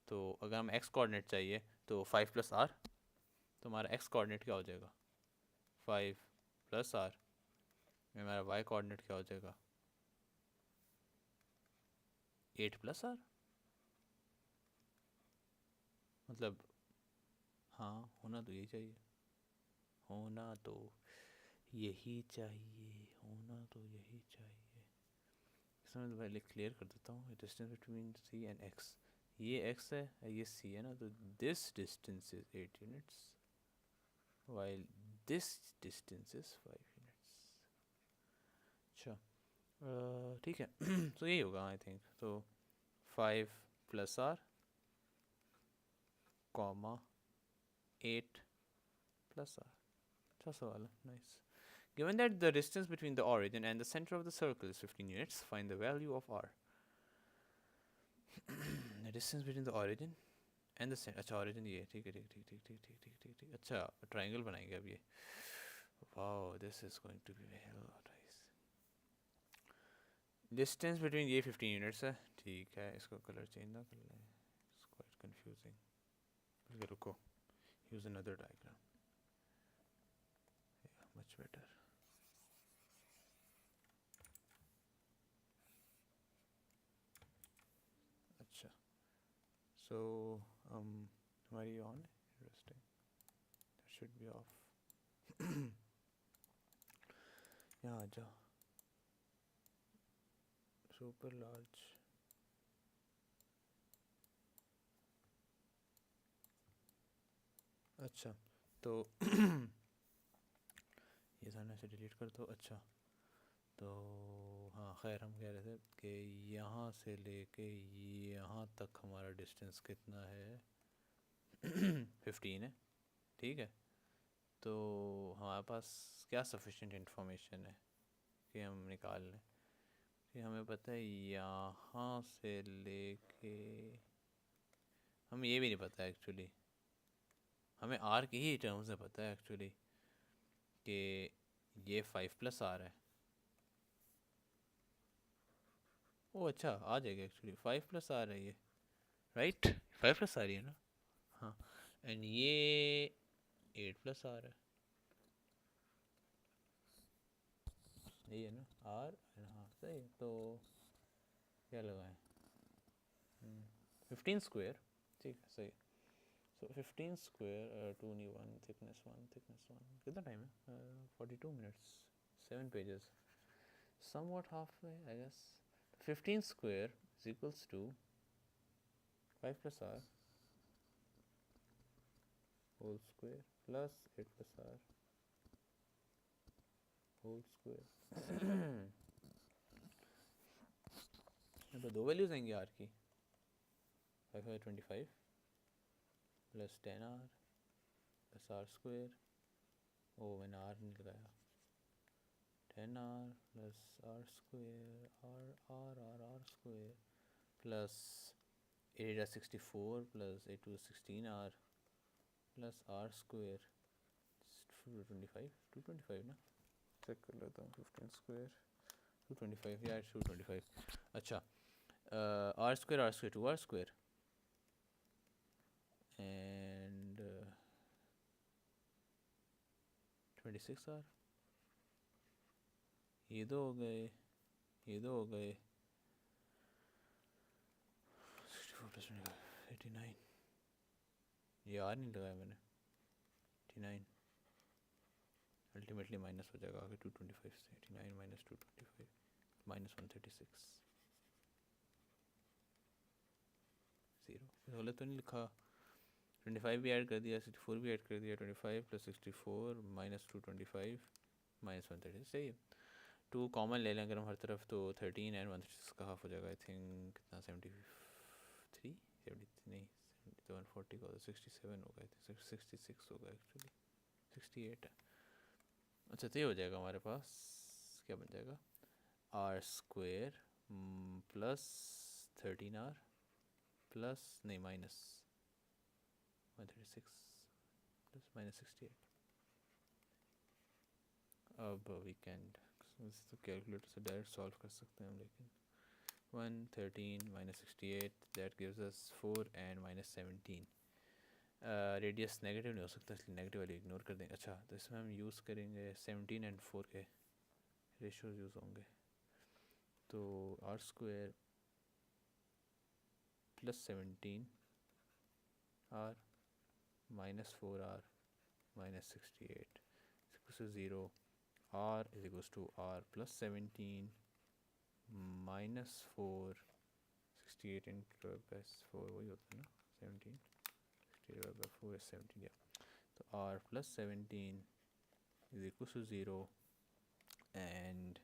तो अगर हम एक्स कोऑर्डिनेट चाहिए तो 5 प्लस आर, तो हमारा एक्स कोऑर्डिनेट क्या हो जाएगा 5 प्लस आर, हमारा वाई कोऑर्डिनेट क्या हो जाएगा 8 प्लस आर, मतलब हाँ होना तो यही चाहिए, होना तो यही चाहिए, होना तो यही चाहिए। इसमें तो पहले क्लियर कर देता हूँ, distance between C and x, ये एक्स है, ये सी है ना, तो this distance is 8 units while this distance is 5 units। अच्छा ठीक है, तो यही होगा आई थिंक, तो 5 plus r comma 8 plus r, अच्छा सवाल है, nice. Given that the distance between the origin and the center of the circle is 15 units, find the value of r। The distance between the origin and the center, अच्छा origin ये, ठीक है ठीक ठीक ठीक ठीक ठीक ठीक ठीक ठीक, अच्छा ट्राइंगल बनाएंगे अब ये, wow this is going to be very nice. Distance between ये 15 यूनिट्स है, ठीक है, इसको कलर चेंज ना कर लें, इट्स क्वाइट कंफ्यूजिंग, बल्कि रुको, use another diagram, much better. अच्छा सो हमारी ऑन है, interesting, that should be of. यहाँ आ जाओ, सुपर लार्ज। अच्छा तो ये सामने से डिलीट कर दो। अच्छा तो हाँ खैर, हम कह रहे थे कि यहाँ से लेके यहाँ तक हमारा डिस्टेंस कितना है? 15 है, ठीक है। तो हमारे पास क्या सफिशिएंट इंफॉर्मेशन है कि हम निकाल लें कि हमें पता है यहाँ से लेके, हमें ये भी नहीं पता एक्चुअली, हमें आर की ही टर्म्स में पता है एक्चुअली कि ये 5+r है। ओ अच्छा, आ जाएगा एक्चुअली, 5+r है ये, राइट? 5+r ही है ना? हाँ। एंड ये 8+r है, यही है ना? आर, हाँ सही। तो क्या लगाएं? 15 स्क्वायर, ठीक है सही। सो 15 स्क्वायर, 2 नी 1 थिकनेस 1 थिकनेस 1, कितना टाइम है? 42 minutes, 7 pages, somewhat halfway I guess. 15 square is equals to 5+r whole square plus 8+r whole square. यहाँ पे दो वैल्यूज आएंगी आर की, 5/25 plus 10r plus R square, oh मैंने आर नहीं लगाया, 10r plus R square, R square plus 8 64 plus 8 to 16r plus R square 225 ना, check कर लेता हूँ। 15 स्क्वायर 225 या 225। अच्छा are square 2r square and 26r, ये दो हो गए, ये दो हो गए, 64 + 25 89, ये आर नहीं लगाया मैंने, 89 अल्टीमेटली माइनस हो जाएगा आगे 225 से, 89 माइनस 225 माइनस 136, ज़ीरो। गलत तो नहीं लिखा? 25 भी ऐड कर दिया, 64 भी ऐड कर दिया, 25 + 64 माइनस 225 माइनस 136, सही है। 2 कॉमन ले लें अगर हम हर तरफ, तो 13 एंड 136 का हाफ हो जाएगा आई थिंक, कितना 73 नहीं 140 का 67 होगा आई थिंक, 66 होगा एक्चुअली, 68 है। अच्छा तो ये हो जाएगा हमारे पास, क्या बन जाएगा? R square plus 13r plus नहीं माइनस 136 प्लस माइनस 68। अब वीकेंड तो कैलकुलेटर से डायरेक्ट सॉल्व कर सकते हैं हम, लेकिन 113 minus 68 that gives us 4 and minus 17। Radius negative नहीं हो सकता, इसलिए नेगेटिव वाली इग्नोर कर देंगे। अच्छा तो इसमें हम यूज़ करेंगे 17 एंड 4 के रेशियोज यूज़ होंगे, तो r square plus 17r minus 4r minus 68 equals to 0, r is equals to r plus 17 minus 4, 68 into 4 वही होता है ना, 17 4 is 17, या तो r plus 17 is equals to 0 and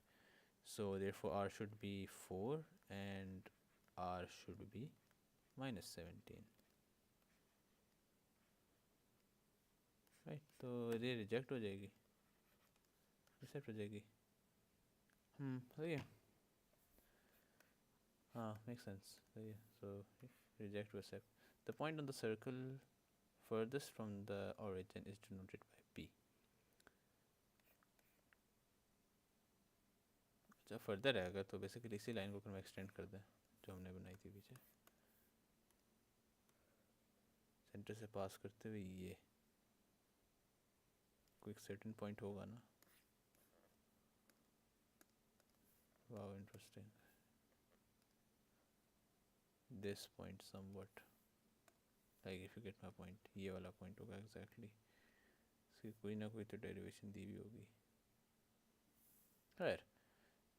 so therefore r should be 4 and r should be minus 17, right? तो ये reject हो जाएगी, एक्सेप्ट हो जाएगी, सही है, हाँ मेक सेंस, सही है। सो reject or accept. The point on the circle furthest from the origin is denoted by p. अच्छा फर्दर आएगा तो बेसिकली इसी लाइन को अगर हम एक्सटेंड कर दें जो हमने बनाई थी पीछे, सेंटर से पास करते हुए ये कोई सर्टेन पॉइंट होगा ना, wow interesting, this point somewhat like if you get my point, ये वाला पॉइंट होगा एग्जैक्टली, इसकी कोई ना कोई तो डेरिवेशन दी हुई होगी। खैर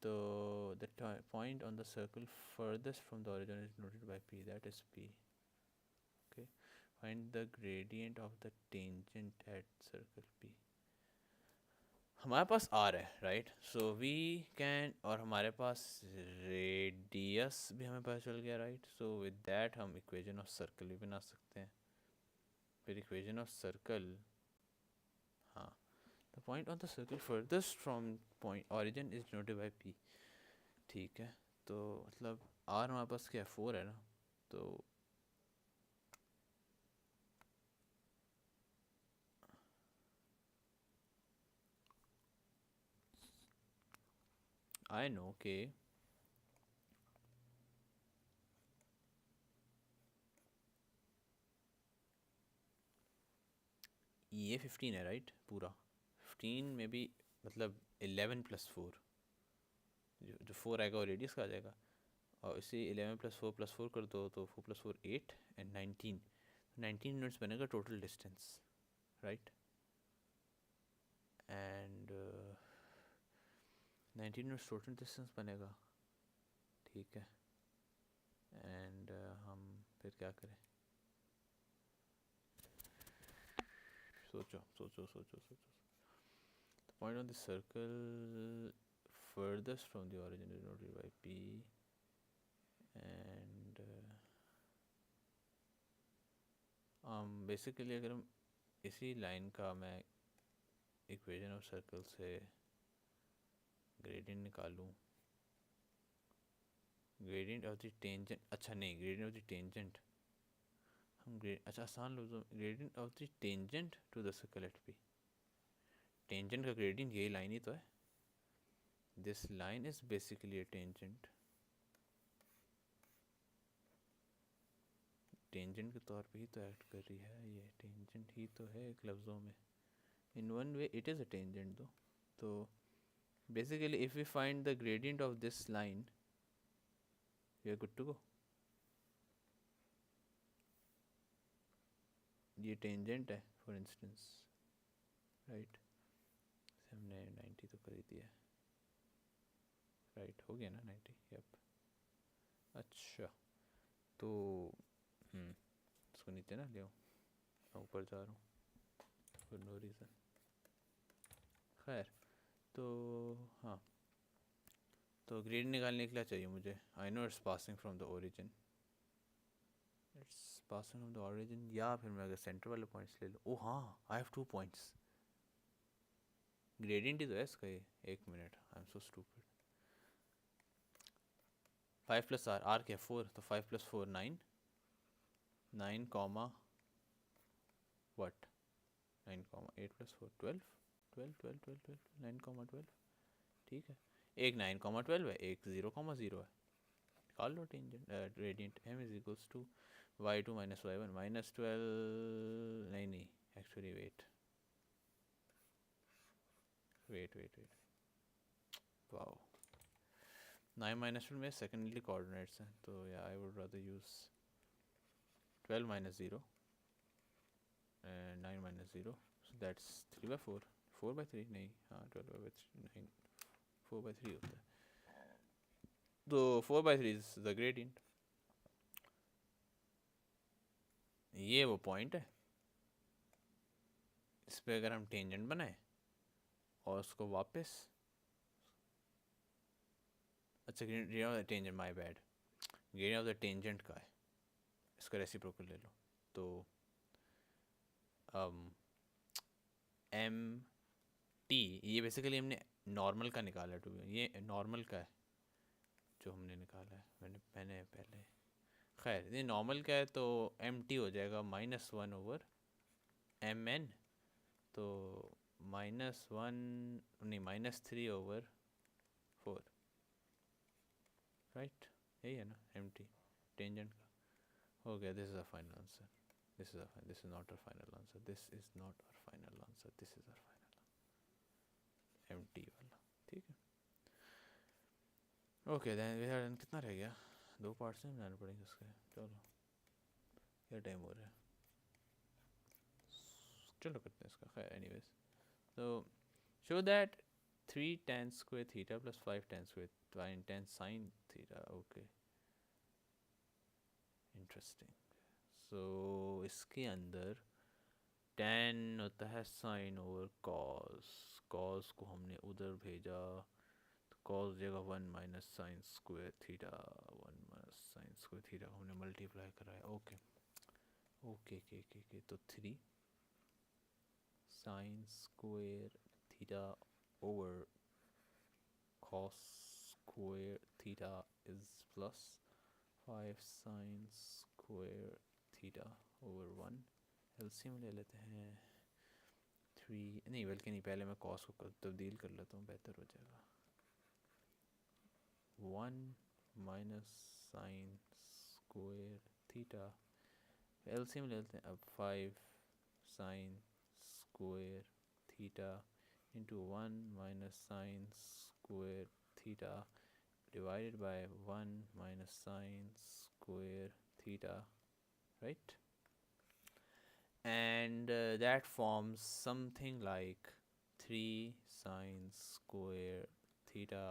तो the point on the circle farthest from the origin is noted by P, that is P. Okay, find the gradient of the tangent at circle P. हमारे पास आर है, राइट, सो वी कैन, और हमारे पास radius भी हमें पता चल गया, right. So with that हम इक्वेशन ऑफ सर्कल भी बना सकते हैं. फिर इक्वेशन ऑफ सर्कल, हाँ, the point on the circle farthest from point origin is denoted by P. ठीक है, तो मतलब आर हमारे पास क्या है, 4 है ना, तो आई नो के ये 15 है, राइट, पूरा 15 में भी मतलब 11+4, जो 4 आएगा वो रेडियस का आ जाएगा, और इसे 11+4+4 कर दो तो 4+4 8 एंड 19 यूनिट्स बनेगा total distance, right. And 19 units total distance बनेगा, ठीक है. एंड हम फिर क्या करें, सोचो सोचो सोचो सोचो. The point on the circle furthest from the origin is denoted by P, and basically अगर हम इसी लाइन का मैं इक्वेशन ऑफ सर्कल से ग्रेडियंट निकालूं, ग्रेडियंट ऑफ द टेंजेंट, अच्छा नहीं, ग्रेडियंट ऑफ द टेंजेंट हम अच्छा आसान लफ्ज़ों में, gradient of the tangent to the circle at P. Tangent का ग्रेडियंट यही लाइन ही तो है. This line is basically a tangent. Tangent के तौर पे ही तो एक्ट कर रही है, ये टेंजेंट ही तो है एक लफ्ज़ों में. In one way it is a tangent दो. तो basically if we find the gradient of this line we are good to go. ये टेंजेंट है फॉर इंस्टेंस, राइट. हमने 90 तो कर ही दिया, राइट, हो गया ना 90, यप. अच्छा, तो इसको नीचे ना ले आओ, मैं ऊपर जा रहा हूँ फॉर नो रीज़न. खैर, तो हाँ, तो ग्रेड निकालने के लिए चाहिए मुझे, I know it's passing from the origin, it's passing from the origin, या फिर मैं अगर सेंटर वाले पॉइंट्स ले लूँ. ओ हाँ, आई हैव 2 पॉइंट्स. ग्रेडियंट ही तो है इसका ये. एक minute, I am so stupid. 5 plus r, r क्या 4, तो 5 + 4 9, 9 कॉमा वट, 9 कॉमा 8 + 4 12, 12 12 12 12 9 कॉमा 12. ठीक है, एक 9 कॉमा 12 है, एक 0 कॉमा 0 है. निकाल लो tangent gradient. m is equals to y2 minus y1 minus 12, नहीं नहीं, actually wait wait wait wait, wow, 9 माइनस 12 में सेकेंडली कोऑर्डिनेट्स हैं, तो या I would rather use 12 minus 0 and 9 minus 0, so that's 3/4, 4/3 नहीं, हाँ 12/3 9, 4/3 होता है. तो 4/3 इज द ग्रेडियंट. ये वो पॉइंट है, इस पे अगर हम टेंजेंट बनाए और उसको वापस, अच्छा gradient of the tangent, my bad, gradient of the tangent का है, इसका रेसिप्रोकल ले लो. तो एम टी, ये बेसिकली हमने नॉर्मल का निकाला है, ये नॉर्मल का है जो हमने निकाला है, मैंने पहले. खैर, ये नॉर्मल का है, तो एम टी हो जाएगा -1/mn. तो -1 नहीं, -3/4, राइट, यही है ना एम टी टेंजेंट का. हो गया. This is a final answer. This is not a final answer. This is not a final answer. This is a final M T वाला. ठीक है, ओके देन. कितना रह गया, 2 पार्ट्स में बनाने पड़ेंगे उसके. चलो, क्या टाइम हो रहा है, चलो करते हैं इसका. खैर एनीवेज, तो show that 3 tan square theta plus 5 tan square 10 sin theta. Okay interesting. So इसके अंदर tan होता है sin ओवर cos. cos को हमने उधर भेजा तो cos जगह 1 minus sign square theta. 1 minus sign square theta को हमने मल्टीप्लाई कराया. Okay okay okay okay. तो 3 sign square theta over cos square theta is plus 5 sin square theta over 1. LCM ले लेते हैं. 3 नहीं बल्कि नहीं, पहले मैं cos को तब्दील कर लेता हूँ, बेहतर हो जाएगा. 1 minus sign square theta. LCM ले लेते हैं अब. 5 sign square theta into 1 minus sine square theta divided by 1 minus sine square theta, right? And that forms something like 3 sine square theta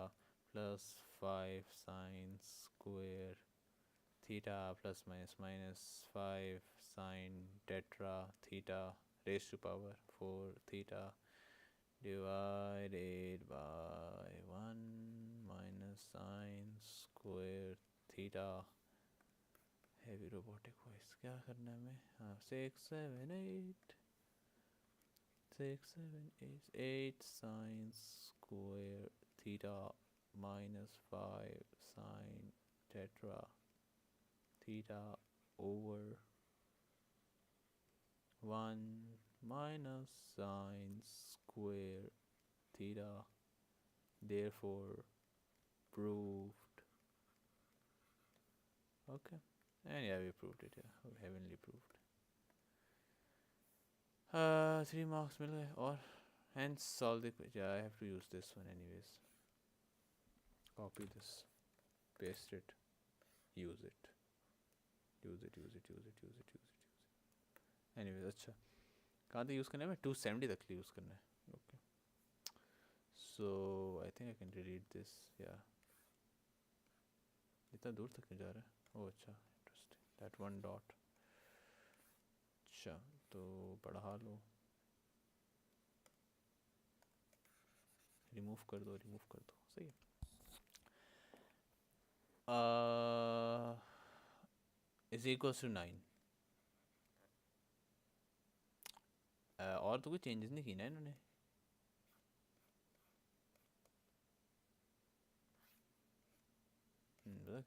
plus 5 sine square theta plus minus minus 5 sine tetra theta raised to power 4 theta divided by 1 minus sine square theta. Heavy robotic voice. क्या करना है हमें? हाँ 6 7 8 6 7 8 sine square theta minus 5 sine tetra theta over 1 minus sine square theta, therefore proved. Okay, and yeah, we proved it. Yeah, we heavenly proved. 3 marks मिल गए. और hence solve the question. Yeah, I have to use this one anyways. Copy this, paste it, use it, use it, use it, use it, use it, use it, use it. Anyways, अच्छा कहाँ तक use करना है? मैं 270 तक use करना है. Okay so I think I can delete this. या इतना दूर तक नहीं जा रहा है. ओह अच्छा इंटरेस्टिंग. That 1 dot. अच्छा तो बढ़ा लो, रिमूव कर दो, रिमूव कर दो. सही है. Is equals to 9. और तो कोई चेंजेस नहीं की ना इन्होंने?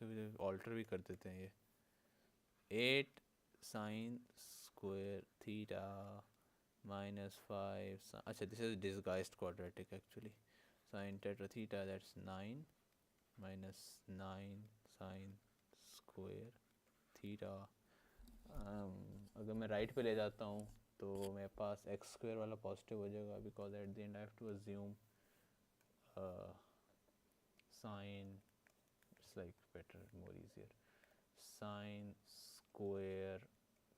कभी ऑल्टर भी कर देते हैं ये. 8 साइन स्क्वायर थीटा minus 5 अच्छा this is disguised quadratic actually. Sin tetra theta, that's 9 minus 9 sin square theta. अगर मैं राइट पे ले जाता हूँ तो मेरे पास एक्स स्क्वायर वाला पॉजिटिव हो जाएगा because at the end I have to assume sine. It's like better, more easier. Sine square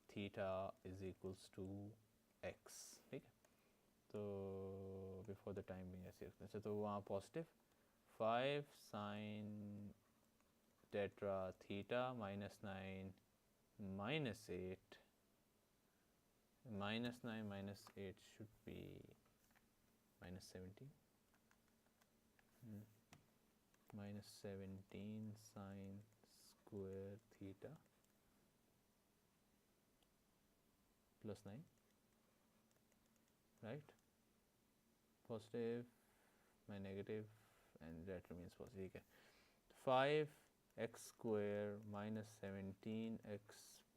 theta is equals to x. ठीक है, तो बिफोर द टाइम भी ऐसे. अच्छा तो वहाँ positive 5 sine tetra theta minus 9 minus 8 minus 9 minus 8 should be minus 17. Minus 17 sine square theta plus 9, right? Positive my negative and that remains positive. Okay. 5 x square minus 17 x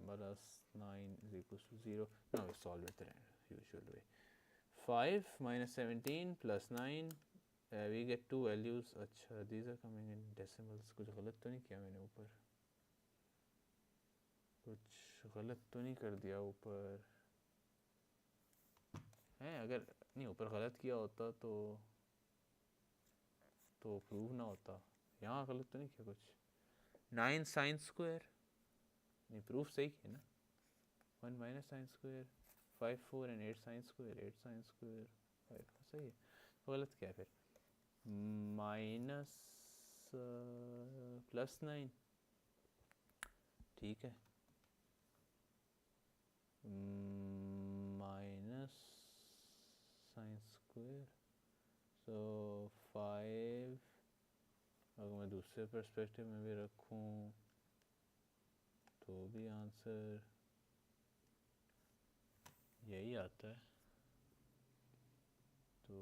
plus 9 is equals to 0. Now we solve it the usual way. 5 minus 17 plus 9, we get two values. अच्छा these are coming in decimals. कुछ गलत तो नहीं किया मैंने ऊपर? कुछ गलत तो नहीं कर दिया ऊपर है? अगर नहीं ऊपर गलत किया होता तो प्रूव ना होता. यहाँ गलत तो नहीं किया कुछ? 9 साइन स्क्वायर नहीं, प्रूफ सही किया ना. 1 minus sine square 5 4 and 8 sine square 8 sine square 5 सही है. गलत क्या है फिर? माइनस +9, ठीक है, माइनस साइन स्क्वायर, सो 5, अगर मैं दूसरे पर्सपेक्टिव में भी रखूं तो भी आंसर यही आता है। तो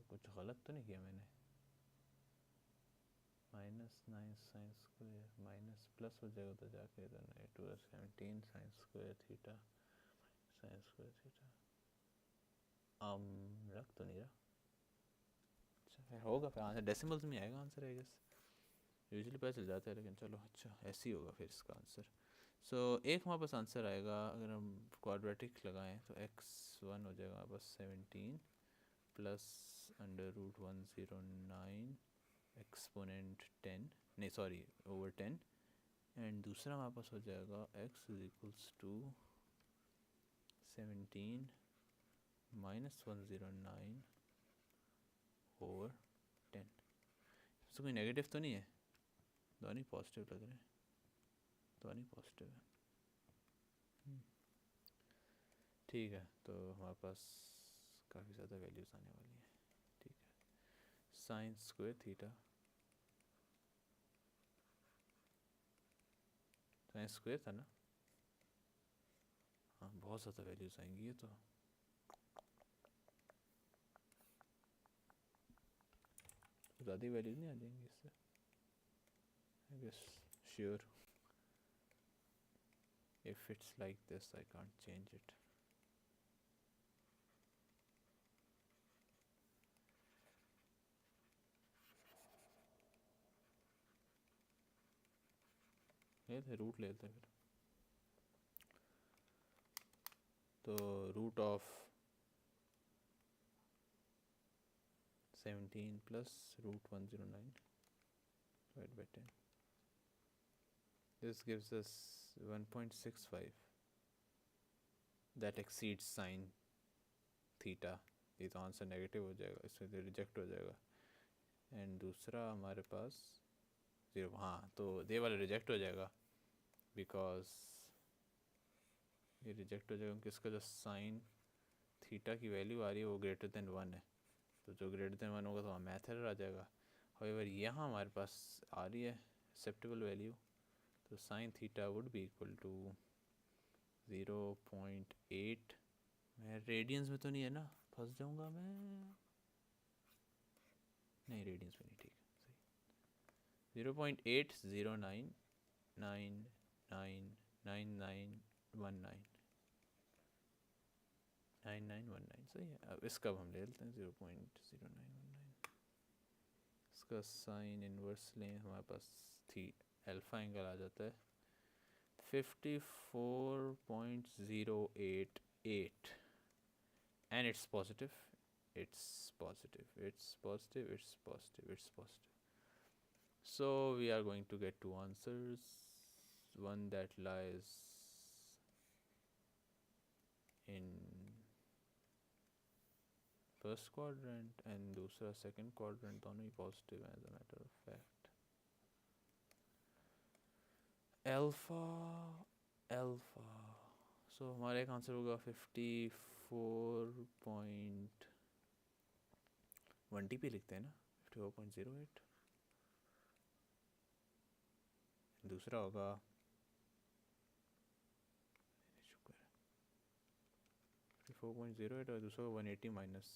कुछ गलत तो नहीं किया मैंने? -9 साइन स्क्वायर माइनस प्लस हो जाएगा तो जाके इधर 2 17 sign square theta sine square theta रख तो नहीं रहा। अच्छा फिर होगा, फिर आंसर डेसिमल्स में आएगा आंसर आई गेस, यूजुअली पता चल जाता है, लेकिन चलो अच्छा ऐसे ही होगा फिर इसका आंसर। सो एक हमारे पास आंसर आएगा अगर हम क्वाड्रेटिक लगाएं तो x1 हो जाएगा हमारे पास 17 प्लस √109 एक्सपोनेंट 10, नहीं सॉरी ओवर 10, एंड दूसरा हमारे पास हो जाएगा x is equals to 17 minus 109 over 10। इसमें कोई नेगेटिव तो नहीं है? दोनों पॉजिटिव लग रहे हैं, दोनों पॉजिटिव है। ठीक है, तो हमारे पास काफ़ी ज़्यादा वैल्यूज़ आने वाली हैं। ठीक है, sign square theta, sine square था ना, हाँ बहुत ज़्यादा वैल्यूज़ आएंगी ये तो। ज़्यादा वैल्यूज़ नहीं आ जाएंगी इससे I guess, sure. If it's like this I can't change it. लेते रूट लेते हैं फिर, तो root of 17 plus √109 divided by 10, this gives us 1.65 that exceeds sin theta. ये तो आंसर नेगेटिव हो जाएगा, इसमें तो रिजेक्ट हो जाएगा। एंड दूसरा हमारे पास 0, हाँ तो ये वाला रिजेक्ट हो जाएगा बिकॉज ये रिजेक्ट हो जाएगा क्योंकि इसका जो साइन थीटा की वैल्यू आ रही है वो ग्रेटर देन 1 है, तो जो ग्रेटर देन 1 होगा तो वहाँ मैथ एरर आ जाएगा। हाउएवर यहाँ हमारे पास आ रही है एक्सेप्टेबल वैल्यू, तो sine theta would be equal to 0.8, मैं रेडियंस में तो नहीं है ना, फंस जाऊँगा मैं, नहीं रेडियंस में नहीं, ठीक है सही, 0.80999919 सही है। अब इसका हम ले लेते हैं 0.0919, इसका साइन इन्वर्स लें, हमारे पास थी अल्फ़ा एंगल आ जाता है 54.088 and it's positive, it's positive, it's positive, it's positive, it's positive. So we are going to get two answers, one that lies in first quadrant and दूसरा second quadrant, दोनों ही positive हैं as a matter of fact. Alpha, alpha. So हमारा एक answer होगा 54.1 TP लिखते हैं ना, 54.08, दूसरा होगा 54.08 और दूसरा 180 माइनस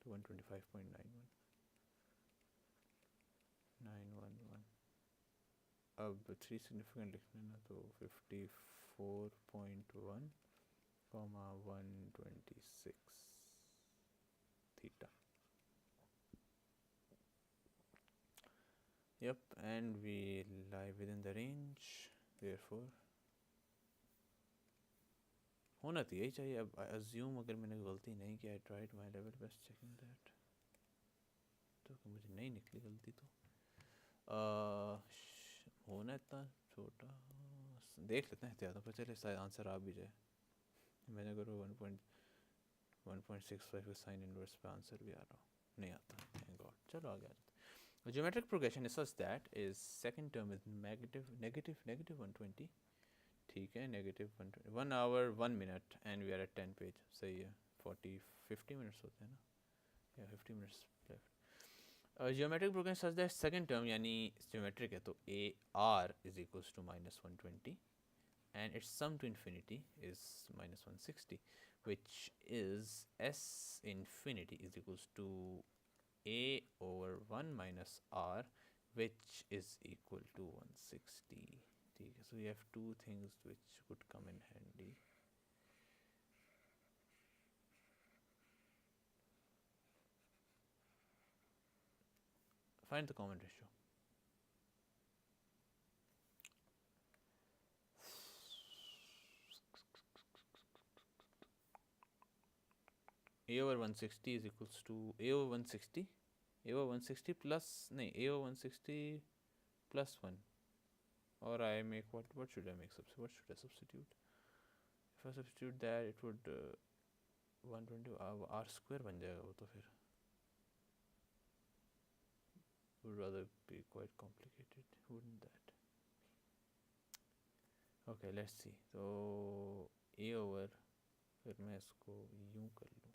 125.911। अब 3 सिग्निफिकेंट लिखना ना, तो 54.1, 126 theta. Yep, and we lie within the range, therefore होना तो यही चाहिए। अब अज्यूम अगर मैंने गलती नहीं किया, I tried my level best checking that, तो मुझे नहीं निकली गलती तो होना इतना छोटा, देख लेते हैं एहतियात पर, चले शायद आंसर आ भी जाए। मैंने करो 1.65 के साइन इनवर्स पे आंसर भी आ रहा हो, नहीं आता, थैंक गॉड। चलो आगे आ जाते हैं। Geometric progression is such that is second term is negative negative negative 120, ठीक है, negative 120, 1 hour 1 minute and we are at 10 page, सही है। 50 मिनट्स होते हैं ना, या 50 minutes left. Geometric progression such that second term यानी ज्योमेट्रिक है तो a r is equals to -120 and its sum to infinity is -160, which is s infinity is equals to a over 1 minus r, which is equal to 160. Okay, so we have two things which could come in handy. Find the common ratio. A over 160 is equals to a over 160, a over 160 plus nahi, a over 160 plus 1, or I make what should I make, what should I substitute? If I substitute that it would 120 r square बन जाएगा वो, तो फिर would rather be quite complicated, wouldn't that? Okay, let's see. So a over, फिर मैं इसको यूं कर लूँ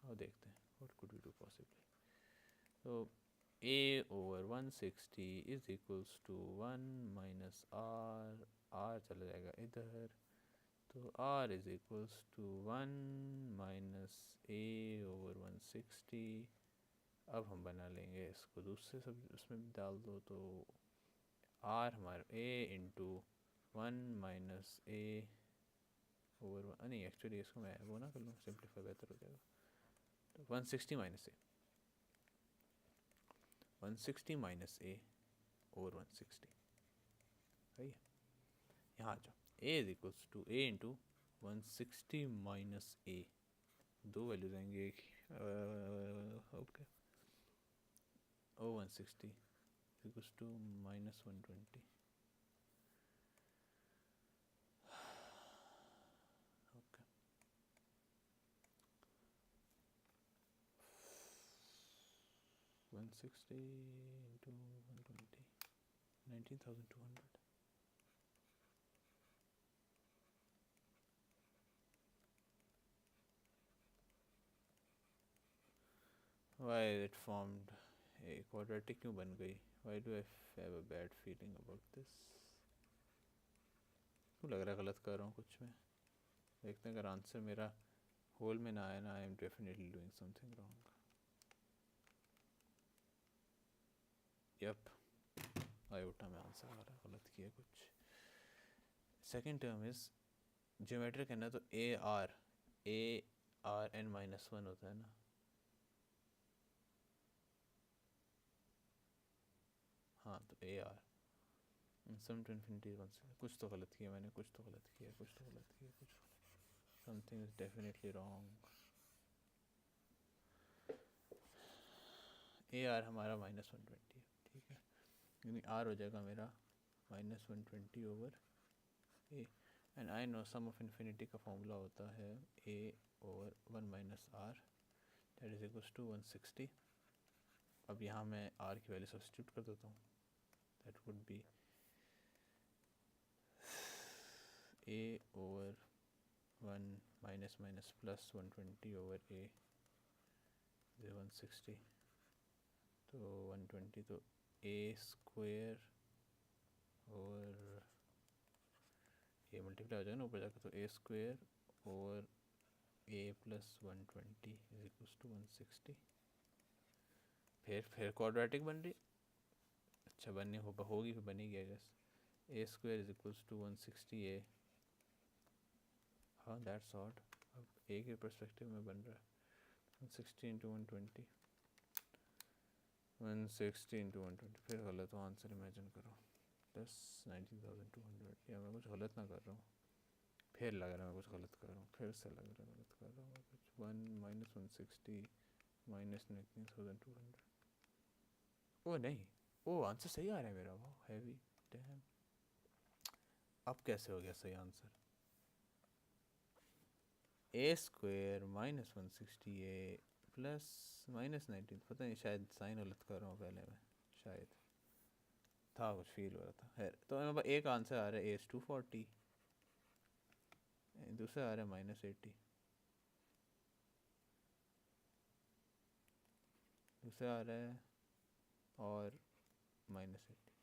और देखते हैं what could we do possibly. So a over 160 is equals to 1 minus r चला जाएगा इधर, तो r is equals to 1 minus a over 160. अब हम बना लेंगे इसको दूसरे सब उसमें भी डाल दो, तो r हमारा a into 1 minus a over 1, नहीं एक्चुअली इसको मैं वो ना कर लूँ, सिंप्लीफाई बेहतर हो जाएगा। तो 160 minus a, 160 minus a over 160, सही है। यहाँ आ जाओ, a is equals to a into 160 minus a, दो वैल्यूज आएंगे एक, ओके, ओ 160 equals to -120, okay, 160 into 120, 19,200. Why it formed a quadratic क्यों बन गई? Why do I have a bad feeling about this? क्यों लग रहा है गलत कर रहा हूँ कुछ में? देखते हैं, अगर आंसर मेरा होल में ना आए ना, I am definitely doing something wrong. Yup, iota में आंसर आ रहा है, गलत किया कुछ। सेकेंड टर्म इज ज्योमेट्रिक है ना, तो ए आर n माइनस 1 होता है ना, हाँ, तो a r sum to infinity 1 से, कुछ तो गलत किया मैंने, कुछ तो गलत किया, कुछ तो गलत किया, कुछ something is definitely wrong. A R हमारा -120 है, ठीक है, यानी आर हो जाएगा मेरा -120 over A, and I know sum of infinity का फॉर्मूला होता है A over 1 minus R, that is equals to 160। अब यहाँ मैं आर की वैल्यू सब्स्टिट्यूट कर देता हूँ, that would be A over 1 minus minus plus 120 over A 160, तो 120, तो A square over A multiply हो जाएगा ना ऊपर जाकर, तो A square over A plus 120 is equals to 160। फिर क्वाड्रेटिक बन रही, अच्छा बनने होगी, फिर बनेगी I guess. A square is equals to 160 a, हाँ दैट्स ऑड, अब ए के परस्पेक्टिव में बन रहा है 160 इंटू 120, 160 इंटू 120, फिर गलत हो आंसर, इमेजिन करो प्लस 19,200, या मैं कुछ गलत ना कर रहा हूँ, फिर लग रहा है मैं कुछ गलत कर रहा हूँ, फिर से लग रहा है गलत कर रहा हूँ कुछ, 1 माइनस 160 माइनस 19,200, ओ नहीं, ओ आंसर सही आ रहा है मेरा, वो हैवी, डैम, अब कैसे हो गया सही आंसर? ए स्क्वेयर माइनस 160 ए प्लस -19, पता नहीं, शायद साइन गलत कर रहा हूँ पहले मैं, शायद था कुछ फील हो रहा था। खैर, तो मेरे पास एक आंसर आ रहा है एज 240, दूसरा आ रहा है -80, दूसरा आ रहा है और -80।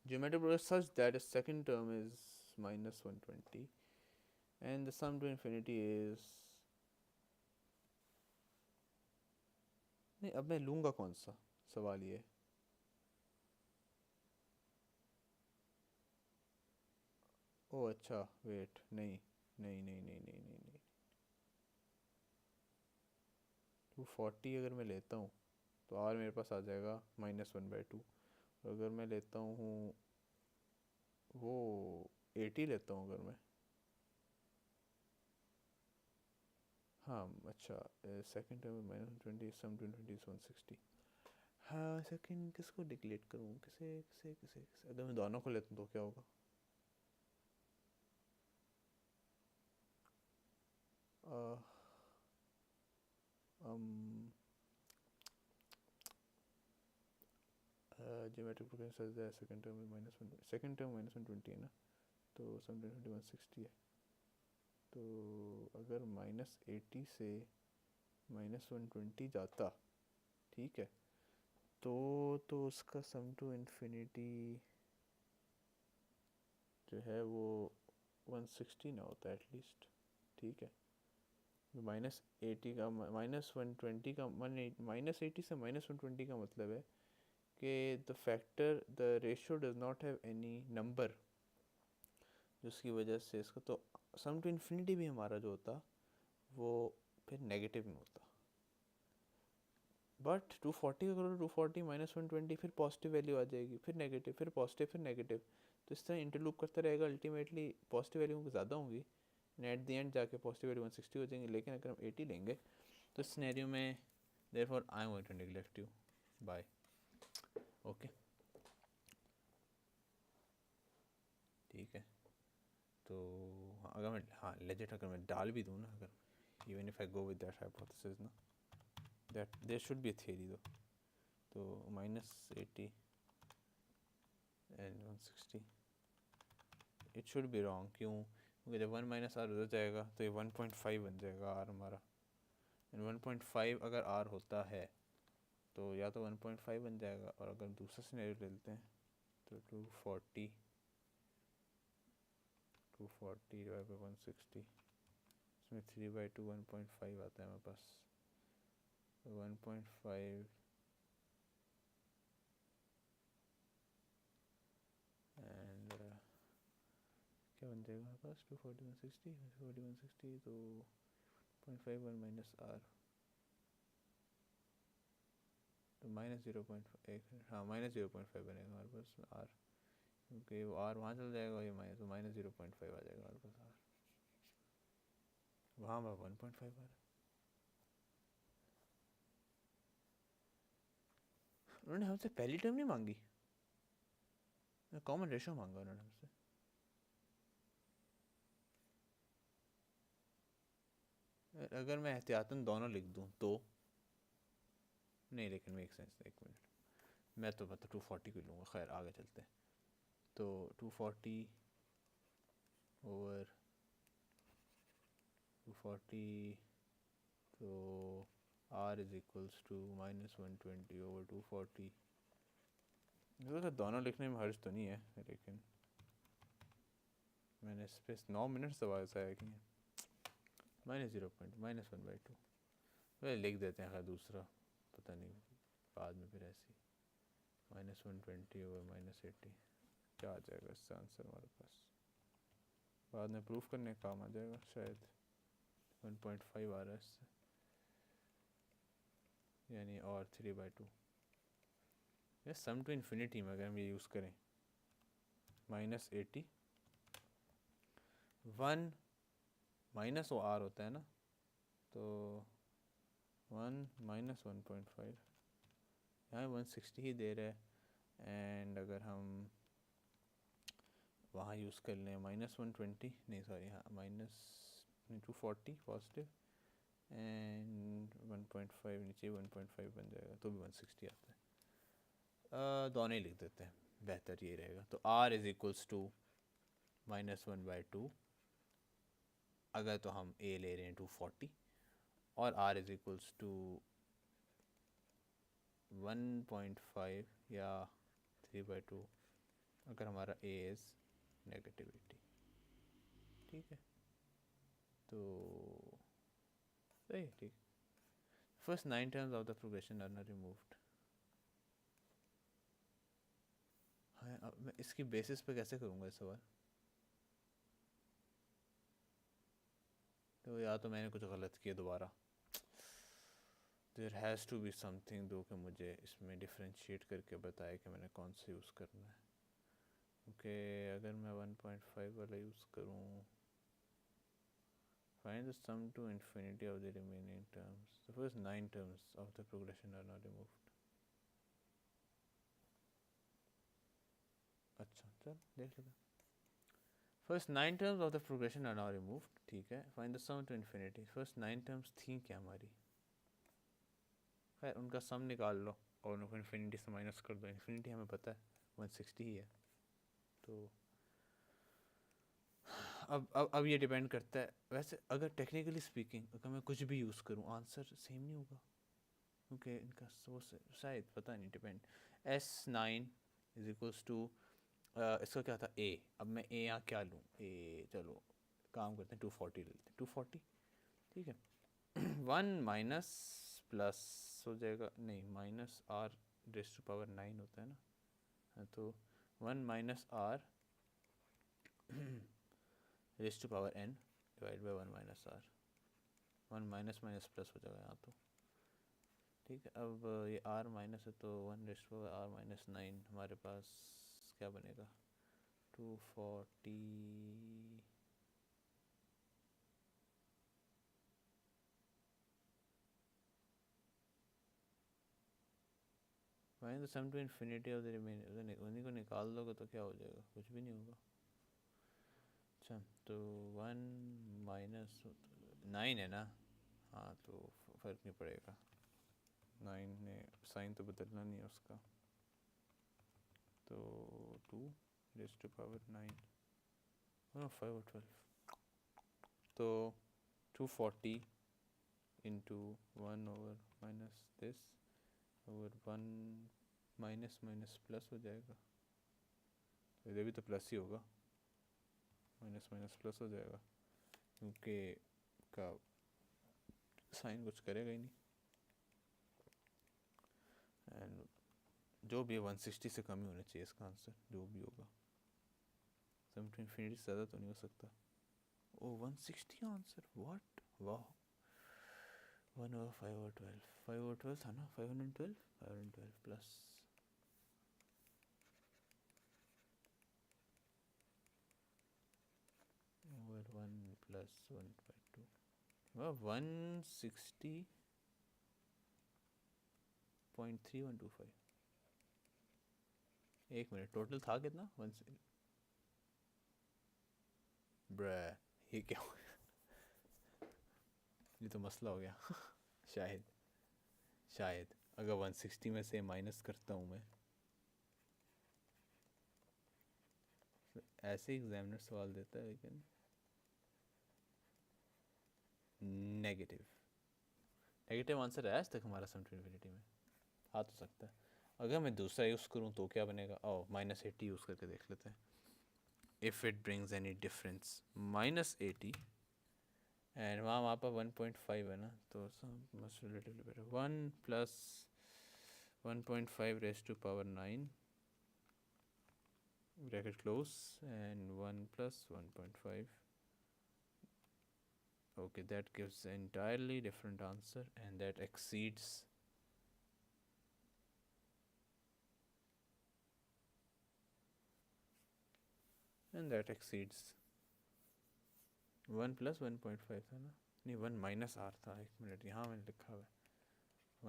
Geometric progress such that the second term is -120 and the sum to infinity is, नहीं अब मैं लूँगा कौन सा, सवाल ये। ओ अच्छा, वेट, नहीं नहीं नहीं नहीं नहीं नहीं नहीं 240 अगर मैं लेता हूँ तो आर मेरे पास आ जाएगा -1/2। अगर मैं लेता हूँ वो 80 लेता हूँ अगर मैं, हाँ अच्छा, सेकंड टर्म में -120, सम टू इन्फिनिटी इज 160। हाँ सेकंड किसको डिक्लेट करूँ, किसे किसे किसे किसे, अगर मैं दोनों को लेता हूँ तो क्या होगा। Geometric progression such that second term में -1, सेकंड टर्म -120 है ना, तो सम टू इन्फिनिटी 160 है। तो अगर -80 से -120 जाता, ठीक है, तो उसका सम टू इन्फिनिटी जो है वो 160 ना होता एटलीस्ट, ठीक है। -80 का -120 का -80 से -120 का मतलब है कि the factor, the ratio does not have any number, जिसकी वजह से इसका तो सम टू इन्फिनिटी भी हमारा जो होता वो फिर नेगेटिव में होता। बट 240 का करो, 240 -120, फिर पॉजिटिव वैल्यू आ जाएगी, फिर नेगेटिव, फिर पॉजिटिव, फिर नेगेटिव, तो इस तरह इंटरलूप करता रहेगा। अल्टीमेटली पॉजिटिव वैल्यू ज़्यादा होंगी, एट द एंड जाके पॉजिटिव वैल्यू 160 हो जाएंगे। लेकिन अगर हम 80 लेंगे तो इस सिनेरियो में therefore I am going to neglect you by, okay ठीक है। तो अगर मैं, हाँ लेजिट अगर मैं डाल भी दूँ ना, अगर even if I go with that hypothesis ना, that there should be a theory दो, तो -80 and 160 it should be wrong. क्यों? क्योंकि जब 1 - r उधर जाएगा तो ये 1.5 बन जाएगा r हमारा, एंड 1.5 अगर r होता है तो या तो 1.5 बन जाएगा, और अगर दूसरा सिनेरियो ले लेते हैं तो 240 डिवाइड बाई 160, इसमें 3/2 1.5 आता है मेरे पास, तो 1.5 एंड क्या बन जाएगा मेरे पास, 240 160 तो 0.51 -r, तो -0.1, हाँ -0.5 बनेगा हमारे पास r, क्योंकि वो r वहाँ चल जाएगा, ये माइनस, तो -0.5 आ जाएगा हमारे पास r, वहाँ पर 1.5 आ रहा है। उन्होंने हमसे पहली टर्म नहीं मांगी, कॉमन रेशो मांगा उन्होंने हमसे। अगर मैं एहतियातन दोनों लिख दूँ तो नहीं, लेकिन मेक सेंस, एक मिनट, मैं तो मतलब 240 को लूँगा। खैर आगे चलते हैं, तो 240 ओवर 240, तो r is equals to -120 over 240। तो दोनों लिखने में हर्ज तो नहीं है, लेकिन मैंने इस पर 9 मिनट सवाल ज़ाया किए। -0.-1/2 वह लिख देते हैं, खैर दूसरा पता नहीं बाद में फिर ऐसी -120 ओवर -80 क्या आ जाएगा इसका आंसर हमारे पास, बाद में प्रूफ करने का काम आ जाएगा शायद। 1.5 आ रहा है इससे, यानी और 3/2। या सम टू इन्फिनिटी में अगर हम ये यूज़ करें, -80 1 माइनस वो r होता है ना, तो 1 - 1.5, यहाँ 160 ही दे रहा है, एंड अगर हम वहाँ यूज़ कर लें -120 नहीं सॉरी हाँ -240 पॉजिटिव एंड 1.5 नीचे 1.5 बन जाएगा तो भी 160 आता है। दोनों ही लिख देते हैं, बेहतर ये रहेगा। तो r इज़ इक्वल्स टू -1/2 अगर तो हम a ले रहे हैं 240 और r इज़ इक्वल्स टू 1.5 या 3/2 अगर हमारा a इज़ -80। ठीक है, तो सही ठीक। First 9 terms of the progression are not removed. हाँ, अब मैं इसकी बेसिस पे कैसे करूँगा इस सवाल? तो या तो मैंने कुछ गलत किया दोबारा, there has to be something though कि मुझे इसमें डिफ्रेंशिएट करके बताए कि मैंने कौन सा यूज़ करना है। ओके अगर मैं 1.5 वाला यूज़ करूँ, find the sum to infinity of the remaining terms. The first 9 terms of the progression are not removed. अच्छा चल देख लेते। First 9 terms of the progression are now removed. ठीक है, find the sum to infinity. First 9 terms थी क्या हमारी? खैर उनका सम निकाल लो और उनको इन्फिनिटी से माइनस कर दो। इन्फिनिटी हमें पता है 160 ही है। तो अब ये डिपेंड करता है, वैसे अगर टेक्निकली स्पीकिंग अगर मैं कुछ भी यूज़ करूँ आंसर सेम नहीं होगा, क्योंकि इनका सोर्स शायद पता नहीं depend. S9 is equals to इसका क्या था a। अब मैं a यहाँ क्या लूँ, a चलो काम करते हैं 240 ले लेते हैं 240। ठीक है 1 माइनस प्लस हो जाएगा, नहीं minus r raise to power 9 होता है ना, तो 1 minus r raise to power n divide by 1 minus r। 1 minus minus plus हो जाएगा यहाँ तो। ठीक है अब ये r माइनस है तो 1 raise to power r minus 9 हमारे पास क्या बनेगा 240 find the sum to infinity of the remaining. उन्हीं को निकाल दोगे तो क्या हो जाएगा, कुछ भी नहीं होगा। अच्छा तो 1 माइनस 9 है ना, हाँ तो फ़र्क नहीं पड़ेगा, 9 ने साइन तो बदलना नहीं है उसका, तो 2 रेज़ टू पावर 9 5 और 12 तो 240 into 1 over minus this over 1 minus minus plus हो जाएगा, तो इधर भी तो प्लस ही होगा, माइनस माइनस प्लस हो जाएगा क्योंकि का साइन कुछ करेगा ही नहीं। एंड जो भी 160 से कम ही होना चाहिए इसका आंसर, जो भी होगा। सम टू इन्फिनिटी से ज़्यादा तो नहीं हो सकता। ओ 160 आंसर, व्हाट, वाह। 1 ओवर 5 और 12, 5 और 12 था ना, 512 प्लस ओवर 1 प्लस 1/2 160.3125। एक मिनट टोटल था कितना, ब्रह ये क्या हो गया ये तो मसला हो गया शायद अगर 160 में से माइनस करता हूँ मैं, ऐसे ही एग्जामिनर सवाल देता है लेकिन नेगेटिव आंसर है आज तक हमारा सम टू इन्फिनिटी में, आ तो सकता है। अगर मैं दूसरा यूज़ करूँ तो क्या बनेगा, ओ -80 यूज़ करके देख लेते हैं। If it brings any difference -80 and वहाँ पर 1.5 है ना, तो must relatively better 1 plus 1.5 raise to power 9 bracket close and 1 plus 1.5। okay, that gives an entirely different answer and that exceeds and that exceeds 1 plus 1.5 था ना, नहीं 1 minus are था, एक मिनट यहाँ मैंने लिखा हुआ है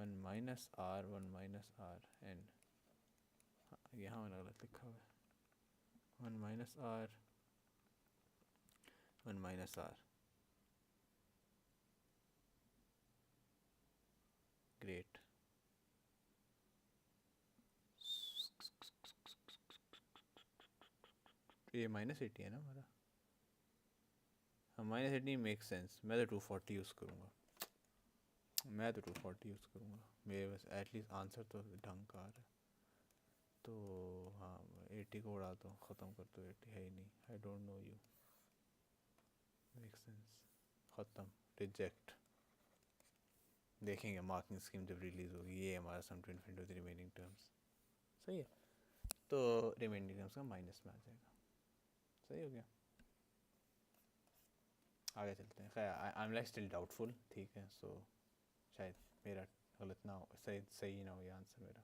1 माइनस आर एन, यहाँ मैंने गलत लिखा हुआ है 1 minus r, 1 minus r. Great. ये -80 है ना हमारा? हाँ -80 मेक सेंस. मैं तो 240 यूज़ करूँगा. मेरे बस एटलीस्ट आंसर तो ढंग का आ रहा है. तो हाँ 80 को उड़ा दो, ख़त्म कर दो. 80 है ही नहीं. I don't know you. Make sense. ख़त्म. रिजेक्ट. देखेंगे मार्किंग स्कीम जब रिलीज़ होगी. ये हमारा sum to infinity of the remaining terms. सही है. तो रिमेनिंग टर्म्स का माइनस में आ जाएगा. सही हो गया. आगे चलते हैं. खैर I am like still doubtful. ठीक है. सो शायद मेरा गलत ना हो, सही ना हो ये आंसर मेरा,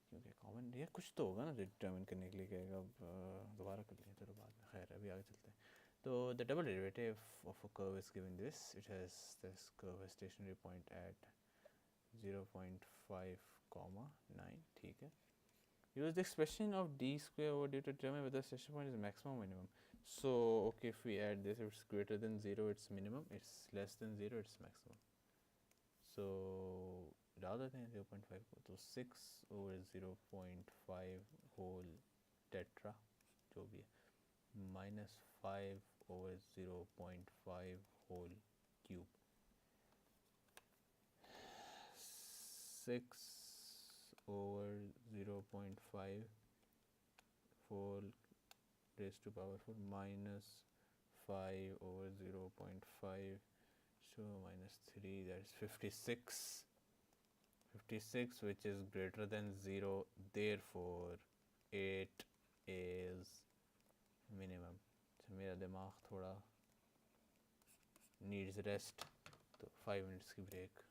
क्योंकि कॉमन ये कुछ तो होगा ना डिटर्मिन करने के लिए. कहेगा अब दोबारा कर लें चलो बाद में. खैर अभी आगे चलते हैं. तो the double derivative of a curve is given this. It has this curve है स्टेशनरी पॉइंट एट 0.5, 9. ठीक है. Use the expression of d square over d to determine whether station point is maximum or minimum. So okay, if we add this, if it's greater than 0 it's minimum, it's less than 0 it's maximum. So डाल देते हैं 0.5 को. तो 6 over 0.5 whole tetra जो भी है minus 5 over 0.5 whole cube. 6 over 0.5 whole raised to power 4 minus 5 over 0.5, so minus 3, that's 56. 56 which is greater than 0, therefore 8 is minimum. तो मेरा दिमाग थोड़ा needs rest, तो 5 minutes की break.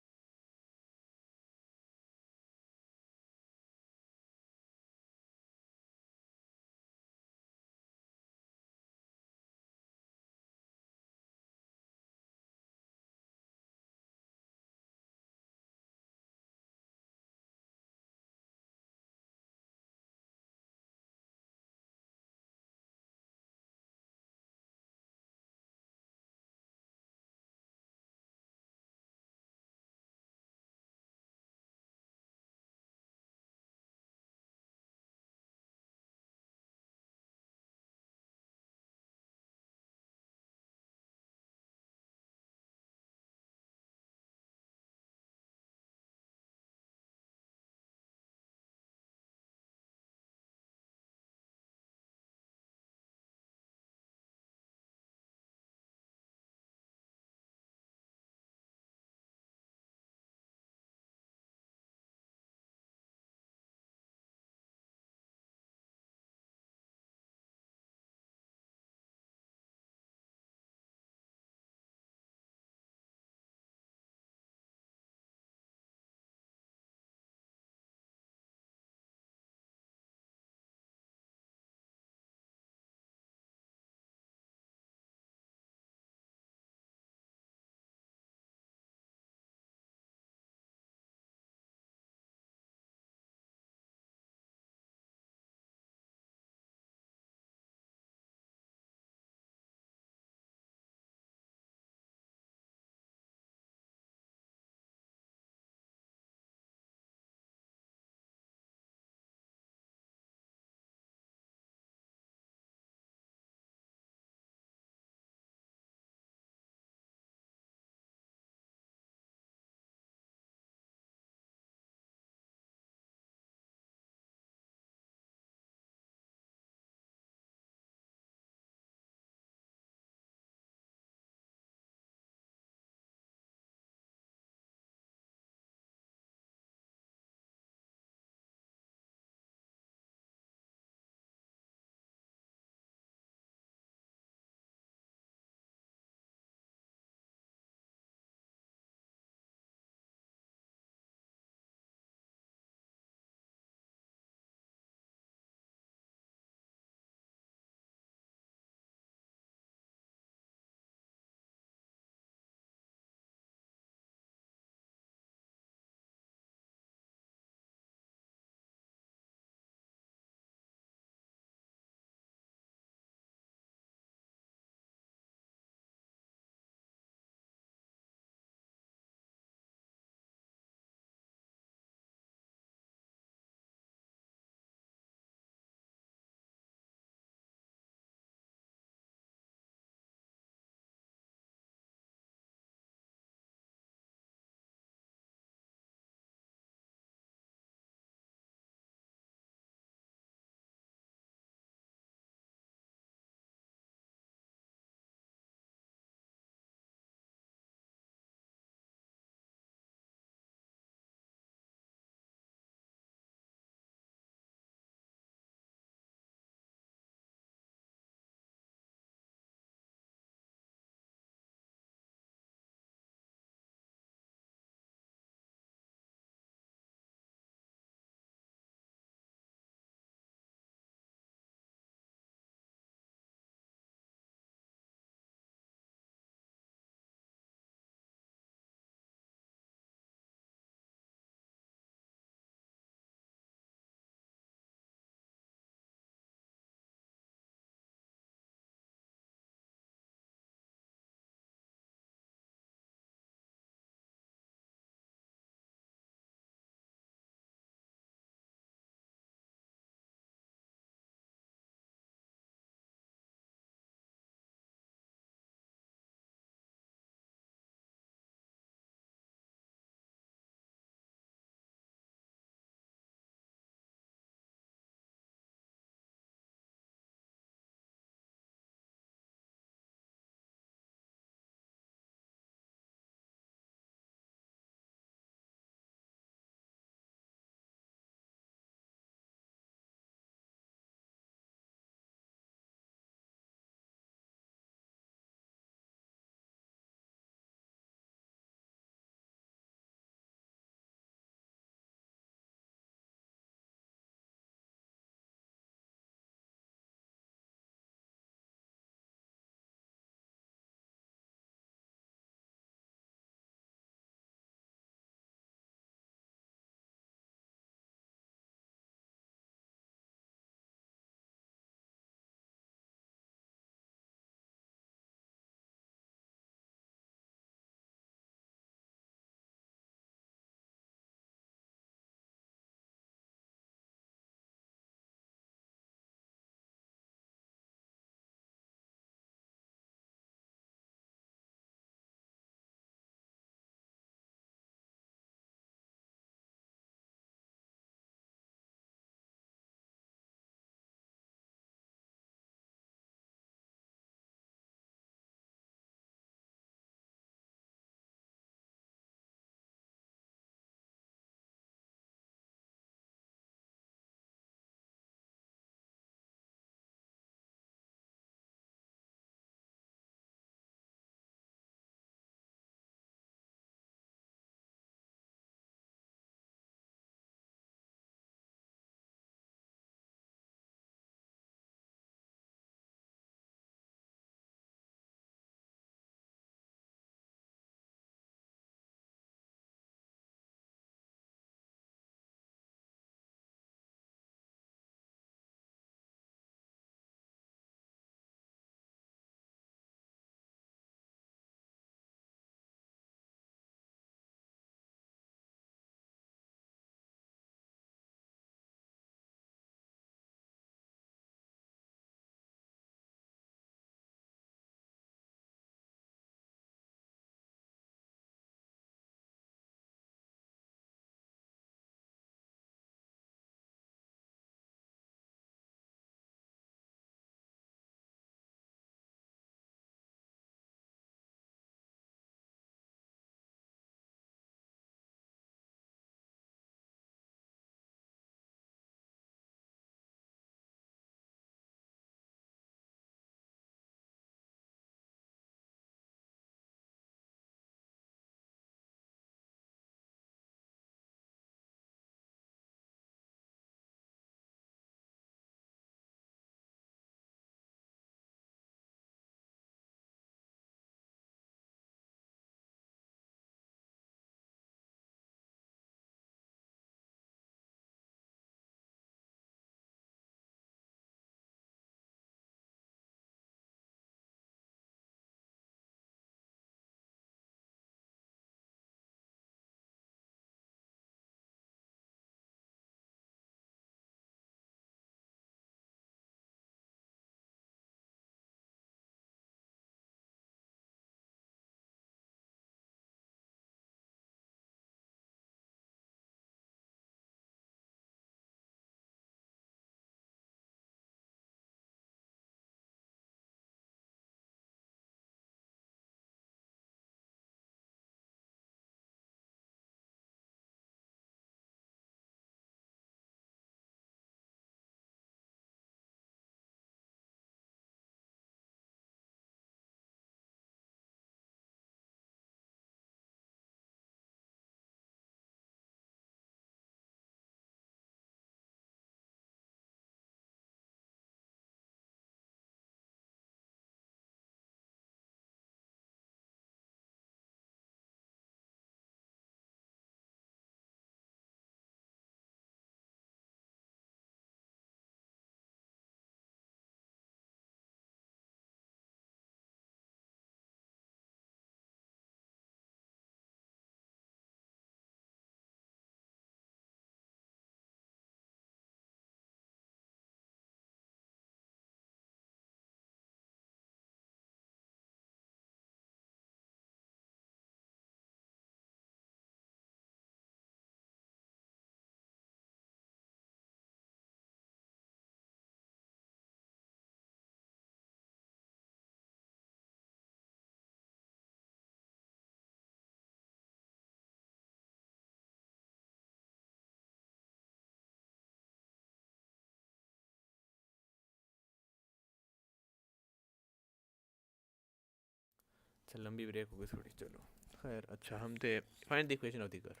अच्छा लंबी ब्रेक हो गई थोड़ी, चलो खैर। अच्छा हम थे find the equation of the curve.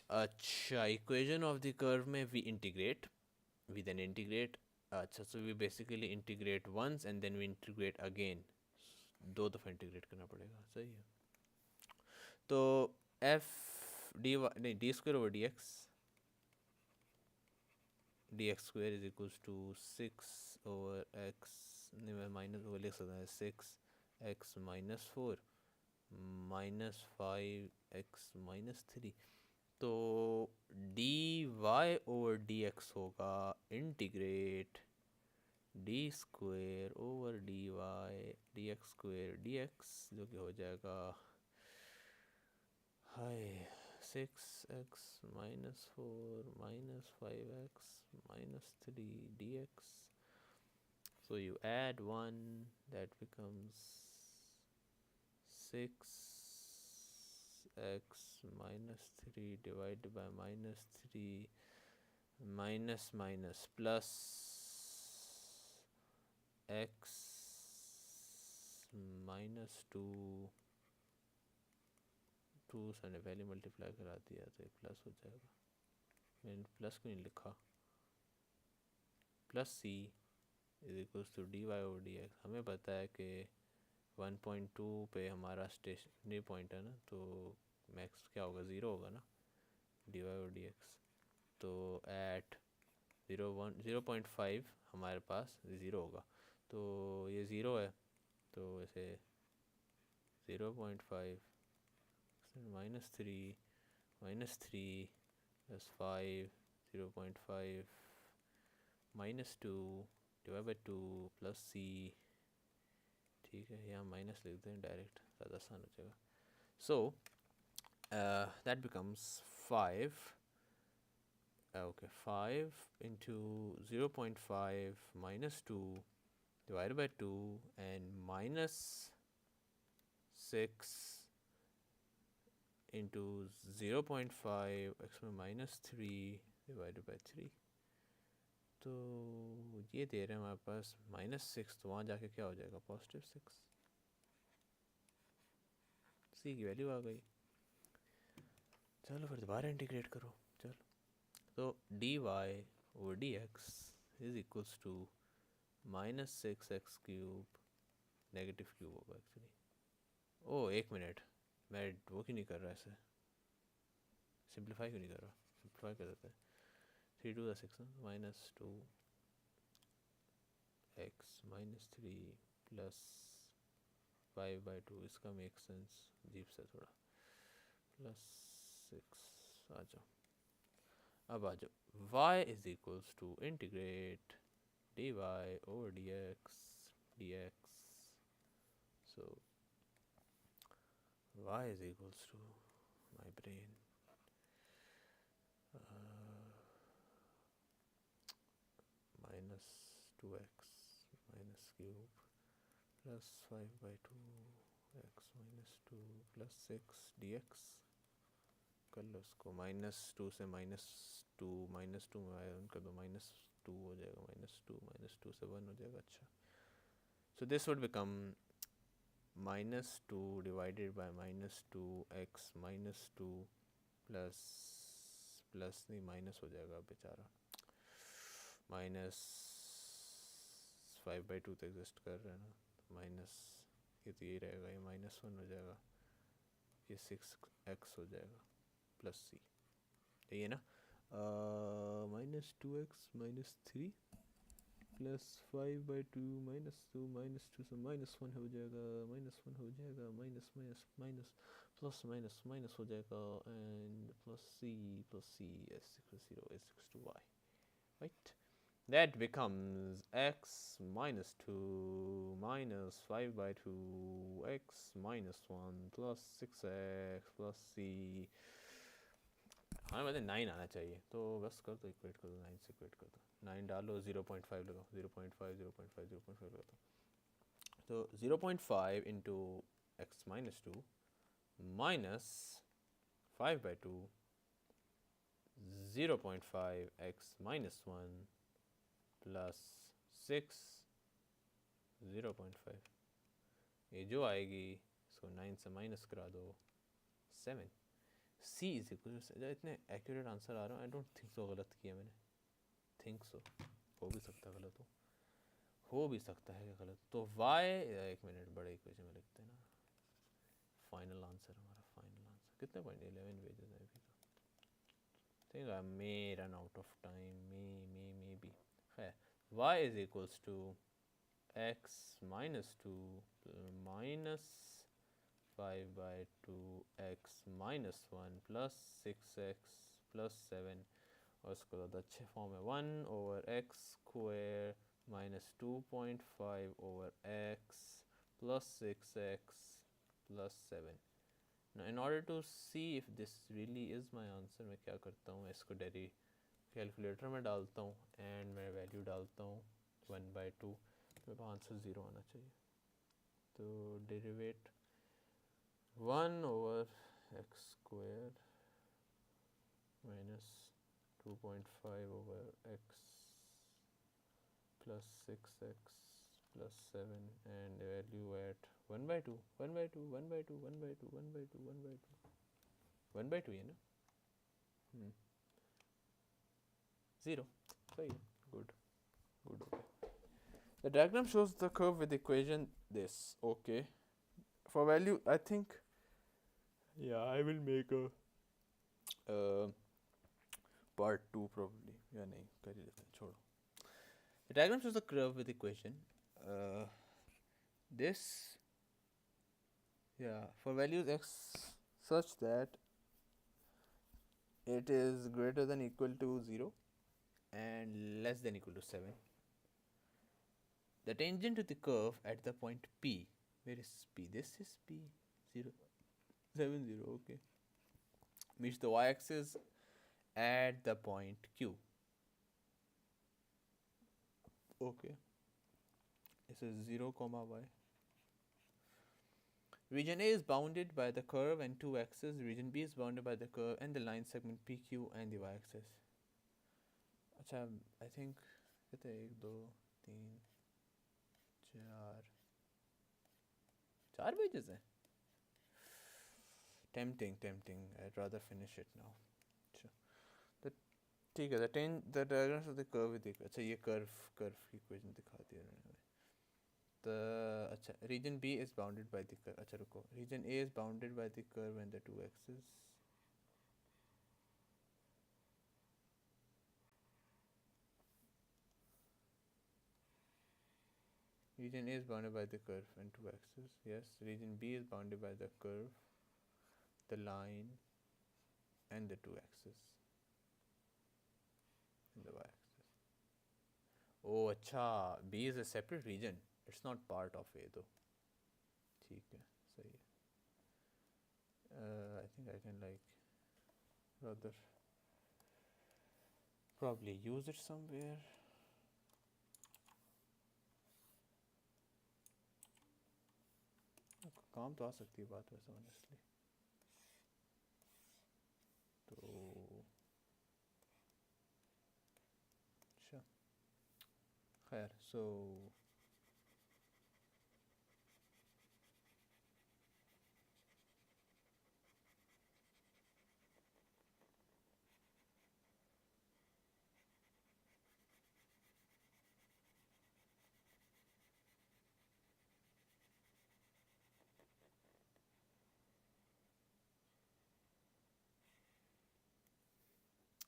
अच्छा इक्वेशन ऑफ द कर्व में we integrate, we then integrate. अच्छा so we basically integrate once and then we integrate again, दो दफ़ा इंटीग्रेट करना पड़ेगा, सही है। तो एफ डी नहीं D square over D X square is equals to 6 over X, नहीं मैं माइनस वो लिख सकता है 6 x माइनस 4 माइनस 5 x-3। तो D Y over D X होगा integrate D square over D Y D X square D X, जो कि हो जाएगा हाय 6 x minus 4 minus 5 x-3 dx. So you add 1, that becomes 6 x minus 3 divided by minus 3 minus minus plus x minus 2 से ने पहले multiply करा दिया तो ये प्लस हो जाएगा, मैंने प्लस क्यों नहीं लिखा, plus c is equals to d Y over D x. हमें पता है कि 1.2 पे हमारा स्टेशनरी पॉइंट है ना, तो मैक्स क्या होगा, ज़ीरो होगा ना, d Y over D x. तो एट 0.5 हमारे पास ज़ीरो होगा, तो ये ज़ीरो है, तो ऐसे 0.5 -3 प्लस 5 0.5 -2 डिवाइड बाई 2 प्लस सी, ठीक है यहाँ माइनस लिख दें डायरेक्ट, ज़्यादा आसान हो जाएगा। So that becomes 5 okay 5 into 0.5 minus 2 divided by 2 and minus 6 into 0.5 x में minus 3 divided by 3। तो ये दे रहे हैं हमारे पास -6, तो वहाँ जाके क्या हो जाएगा, +6। सी की वैल्यू आ गई। चलो फिर दोबारा इंटीग्रेट करो, चलो। तो D Y over D x is equals to -6x cube negative cube होगा एक्चुअली। ओ एक मिनट, मैं वो क्यों नहीं कर रहा, ऐसे सिंप्लीफाई क्यों नहीं कर रहा, सिंप्लीफाई कर देते हैं। 3 2 6 -2 x -3 प्लस 5/2, इसका मेक सेंस अजीब सा थोड़ा, +6। आ जाओ, अब आ जाओ, y is equals to integrate dy over dx. So y is equals to my brain -2x minus cube plus 5/2 x minus 2 plus 6 dx। कर लो उसको, -2 से -2 -2 में उनका दो -2 हो जाएगा, -2 से 1 हो जाएगा। अच्छा so this would become -2 divided by -2x -2 plus नहीं माइनस हो जाएगा बेचारा, -5/2 तो एग्जिस्ट कर रहा है ना, माइनस ये तो यही रहेगा, ये -1 हो जाएगा, ये 6x हो जाएगा प्लस सी, यही है ना। -2x -3 प्लस 5/2 -2 से -1 हो जाएगा, -1 हो जाएगा, minus minus minus plus minus minus हो जाएगा, and plus c s equals 0 is equals to y, right? That becomes x -2 minus 5/2 x -1 plus 6x plus c। हाँ मतलब 9 आना चाहिए, तो बस कर दो, इक्वेट कर दो, 9 से इक्वेट कर दो, 9 डालो, 0.5 लगाओ, 0.5 0.5 0.5 लगाओ, तो 0.5 into x -2 minus 5/2 0.5 x -1 plus 6 0.5 ये जो आएगी इसको 9 से माइनस करा दो 7. सी इज इक्वल टू, इतने एक्यूरेट आंसर आ रहा है, आई डोंट थिंक सो गलत किया मैंने, थिंक सो, हो भी सकता है गलत हो भी सकता है कि गलत. तो वाई, एक मिनट, बड़े इक्वेशन में लिखते हैं ना. फाइनल आंसर, हमारा फाइनल आंसर कितने पॉइंट 11 पेजेस है अभी तो. Think I may run out of time, maybe. खैर, y is equals to x minus 2 minus 5/2 x minus 1 plus 6x plus 7, और उसको ज़्यादा अच्छे फॉर्म में 1/x² minus 2.5/x plus 6x plus 7. Now in order to see if this really is my answer, मैं क्या करता हूँ, इसको डेरी कैलकुलेटर में डालता हूँ एंड मैं वैल्यू डालता हूँ 1/2, मेरे पास आंसर 0 आना चाहिए. तो derivative 1/x² minus 2.5/x plus 6x plus 7 and the value at 1/2 1/2 1/2 1/2 1/2 1/2 1/2 है ना. 0. सही है. Good. Okay. The diagram shows the curve with equation this. Okay. For value, I think, yeah, I will make a part 2 probably. या नहीं कर ही लेते हैं, छोड़ो. The diagram shows the curve with equation this, yeah, for values x such that it is greater than equal to 0 and less than equal to 7. The tangent to the curve at the point P, where is P? This is P, 0, 7, 0, okay, meets the y-axis at the point Q. Okay, this is 0, y. Region A is bounded by the curve and two axes. Region B is bounded by the curve and the line segment PQ and the y-axis. अच्छा, I think कितने 1 2 3 4 pages हैं. Tempting. I'd rather finish it now. ठीक है. The diagrams of the curve with equation. अच्छा, ये curve की equation दिखा दिया मैंने. अच्छा, region B is bounded by the curve. अच्छा रुको, region A is bounded by the curve and the two axes. Region A is bounded by the curve and two axes. Yes. Region B is bounded by the curve, the line, and the two axes, and the y-axis. Oh, अच्छा, B is a separate region. It's not part of A though. ठीक है, सही है. I think I can rather probably use it somewhere. काम तो आ सकती है बात वैसे ऑनेस्टली. तो अच्छा, खैर, सो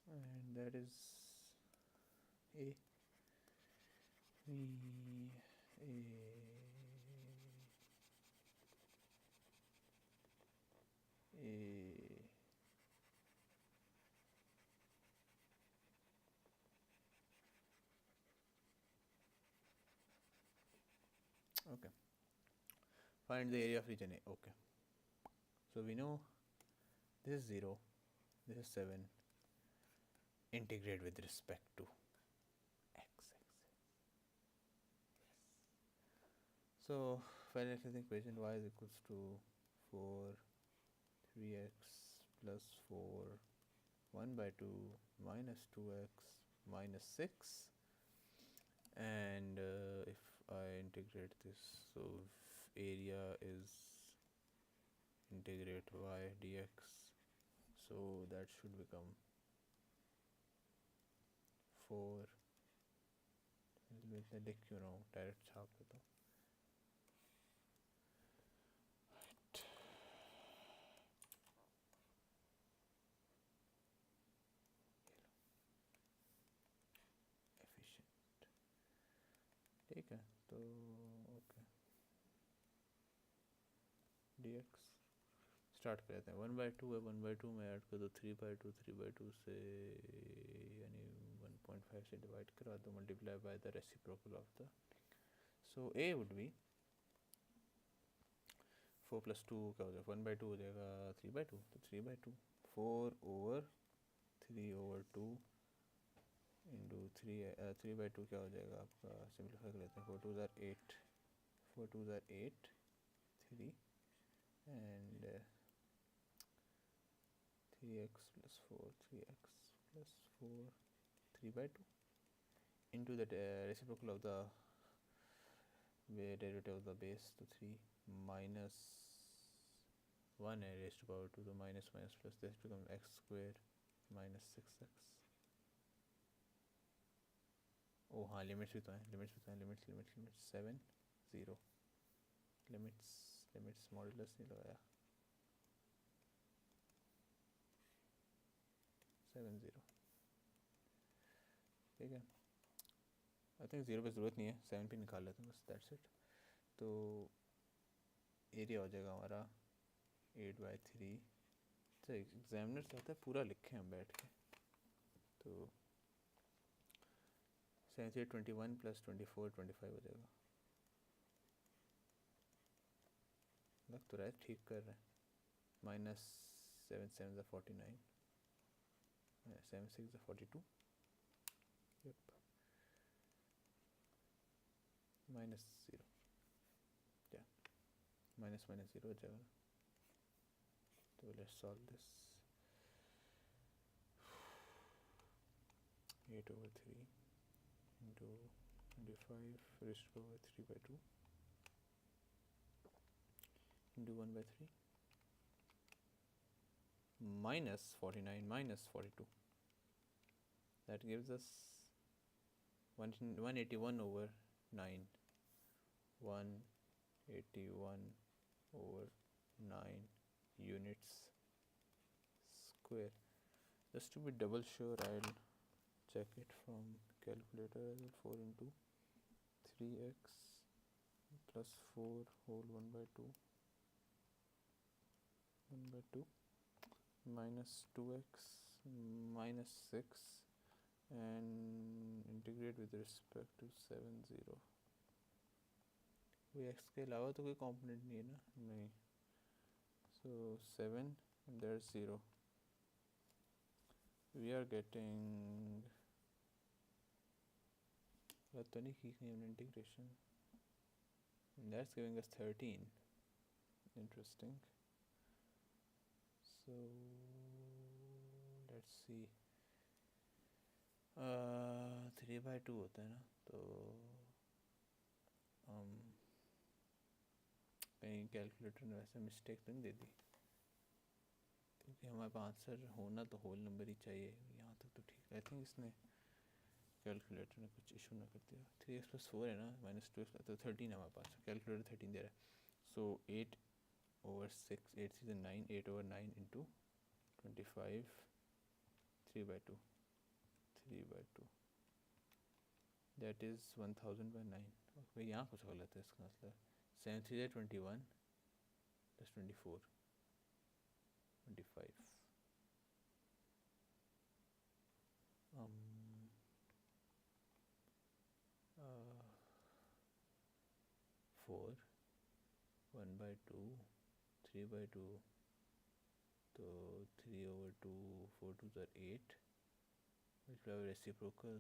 and that is A. Okay. Find the area of region A. Okay. So we know this is 0, this is 7. Integrate with respect to x-axis. So finally the equation y is equals to 4 3x plus 4 1/2 minus 2x minus 6, and if I integrate this, so area is integrate y dx, so that should become 4. मैं लिख क्यों रहा हूँ, direct छाप देता हूँ. Efficient, ठीक है. तो ओके, dx स्टार्ट कर लेते हैं. 1/2 है, 1/2 में ऐड कर दो 3/2, 3/2 से यानी 1.5 से डिवाइड करा दो, multiply by the reciprocal of the. So a would be 4 + 2 क्या हो जाएगा, 1/2 हो जाएगा 3/2, तो 3/2 4/3/2 इंटू 3/2 क्या हो जाएगा आपका, सिंप्लीफाई कर लेते हैं. 4 2 8, 4 2 8, 3 and 3x + 4, 3x + 4, 3/2 into the reciprocal of the derivative of the base, तो 3 minus 1 है raised to power 2, तो minus minus plus this becomes x square minus 6x. ओ हाँ, लिमिट्स भी तो हैं, लिमिट्स 7 0, लिमिट्स मॉड्यूलस नहीं लगाया, 7 0, ठीक है. आई थिंक 0 पे ज़रूरत नहीं है, 7 पे निकाल लेते हैं बस, दैट्स इट. तो एरिया हो जाएगा हमारा 8/3. तो एग्जामिनर चाहता है पूरा लिखें हम बैठ के, तो 21 + 24 25 हो जाएगा. लग तो रहा है ठीक कर रहे हैं. -7 7 49, 7 6 42, yep, -0, या माइनस माइनस 0 हो जाएगा. तो let's solve this. 8/3 into 25 raised to power 3/2 into 1/3 minus 49 minus 42. That gives us 181 over 9. 181 over 9 units square. Just to be double sure, I'll check it from calculator. 4 into 3x plus 4 whole 1/2 minus 2x minus 6 and integrate with respect to 7 0. कोई x के अलावा तो कोई component नहीं है ना, नहीं. So 7 and there's 0. We are getting, तो नहीं की कहीं integration, that's giving us 13. Interesting. So let's see. 3/2 होता है ना, तो कहीं कैलकुलेटर ने वैसे मिस्टेक तो नहीं दे दी, क्योंकि हमारे पास आंसर होना तो होल नंबर ही चाहिए. यहाँ तक तो ठीक है. आई थिंक इसने कैलकुलेटर ने कुछ इशू ना कर दिया. 3x + 4 है ना, -2x, तो 13 है हमारे पास. कैलकुलेटर 13 दे रहा है. सो 8/6, 8 3 9, 8/9 into 25, 3/2, that is 1000/9. ओके, यहाँ कुछ गलत है, इसका मतलब 7 3 21 + 24 25. 4 1/2 3/2, तो 3/2, 4 2 8, which will have reciprocal,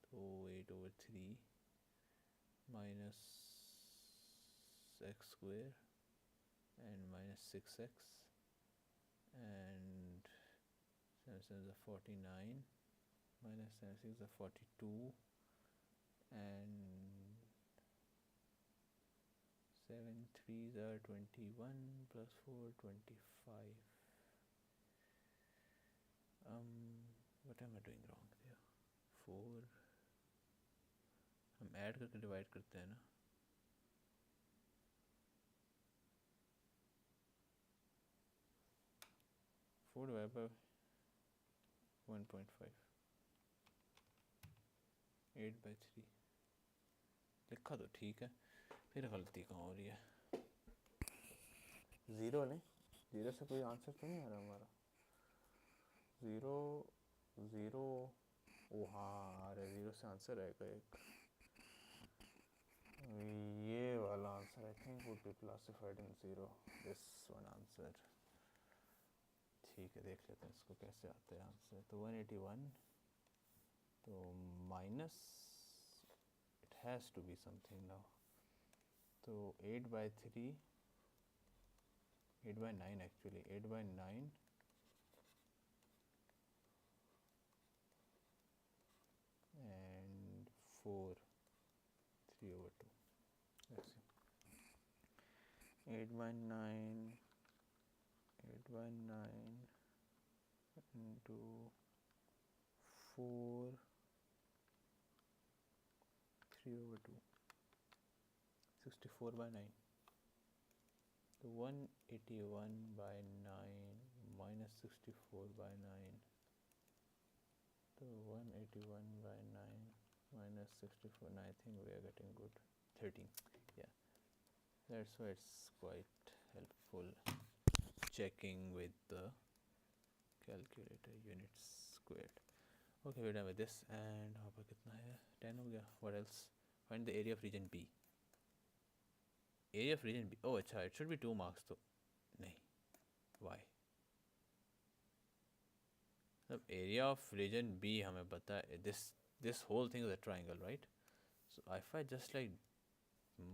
तो 8/3 minus x square and minus 6x and 7 7 is 49 minus 7 6 is 42 and 7 3s are 21 plus 4 25. What am I doing wrong there? 4 हम ऐड करके डिवाइड करते हैं ना. 4 divided by 1.5. 8 by 3 लिखा तो ठीक है, फिर गलती कहाँ हो रही है. ज़ीरो नहीं, ज़ीरो से कोई आंसर तो नहीं आ रहा हमारा. ज़ीरो ज़ीरो, ओ हाँ अरे ज़ीरो से आंसर आएगा एक, ये वाला answer I think would be classified in zero, this one answer. ठीक है, देख लेते हैं इसको कैसे आता है आंसर. तो 181, तो minus, it has to be something now. तो 8 by 3, 8 by 9 actually, 8 by 9 and 4, 3 over 2. Let's see. 8 by 9, 8 by 9 into 4, 3 over 2, 64 by 9. So 181 by 9 minus 64 by 9. So 181 by 9 minus 64. Now I think we are getting good. 13. Yeah, that's why it's quite helpful checking with the calculator. Units squared. Okay, we're done with this. And how about kitna hai? 10 ho gaya. What else? Find the area of region B. Area of region B. Oh, अच्छा, it should be 2 marks तो नहीं. Why? अब area of region B हमें पता है, this whole thing is a triangle, right? So if I just like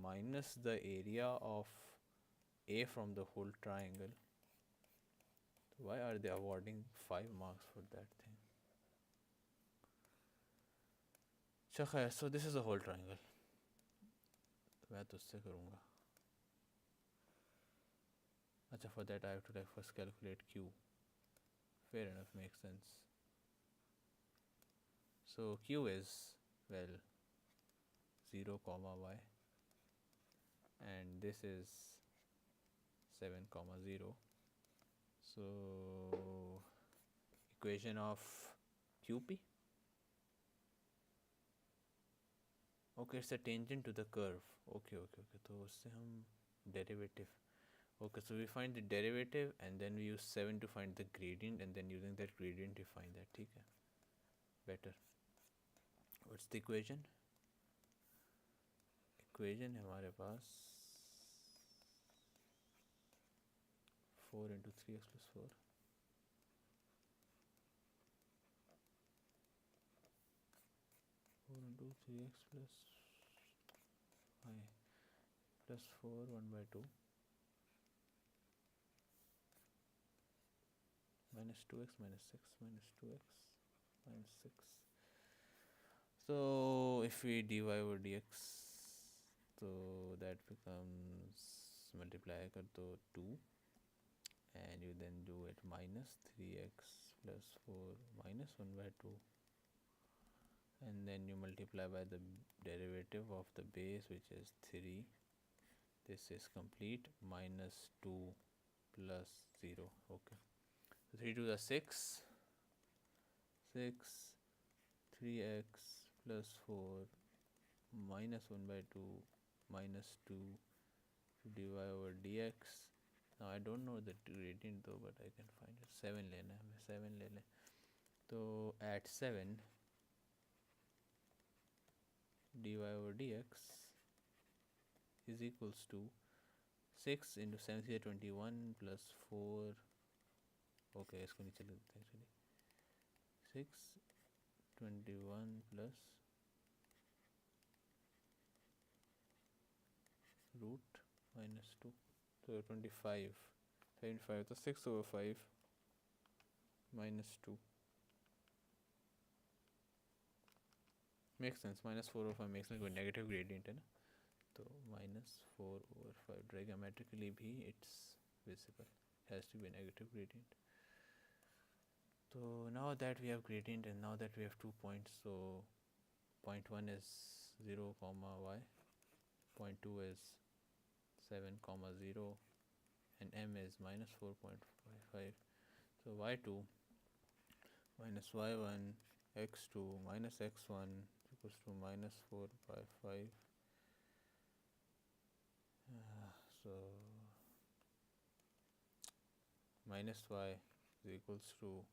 minus the area of A from the whole triangle, why are they awarding 5 marks for that thing? अच्छा खैर, so this is a whole triangle. तो मैं तो उससे करूँगा. अच्छा, for that I have to like first calculate Q. Fair enough, makes sense. So Q is, well, 0 comma y, and this is 7 comma 0. So equation of QP. Okay, it's a tangent to the curve. Okay. तो उससे हम derivative. Okay, so we find the derivative and then we use 7 to find the gradient, and then using that gradient we find that. ठीक है, better. What's the equation? Equation है हमारे पास 4 into 3x plus 4. 4 into 3x plus I plus 4 1 by 2 minus 2x minus 6 minus 2x minus 6. So if we dy over dx, so that becomes, multiply कर दो 2, and you then do it minus 3x plus 4 minus 1 by 2, and then you multiply by the derivative of the base, which is 3. This is complete, minus 2 plus 0. Okay, so 3 to the 6, 3x plus 4 minus 1 by 2 minus 2 dy over dx. Now I don't know the gradient though, but I can find it. 7 लेना है, 7 ले लें. तो at 7 dy over dx is equals to 6 into 7 is 21 plus 4. Okay, इसको नीचे लिख देते हैं actually. 6 21 plus root minus 2, so 25. 75, तो 6 over 5 minus 2. Makes sense. Minus 4 over 5 makes sense. कोई negative gradient है ना. तो -4/5 trigonometrically भी it's visible, has to be a negative gradient. So now that we have gradient and now that we have 2 points, so point 1 is 0 comma y, point 2 is 7 comma 0, and m is -4.55. So y2 minus y1 x2 minus x1 equals to -4/5. So minus y is equals to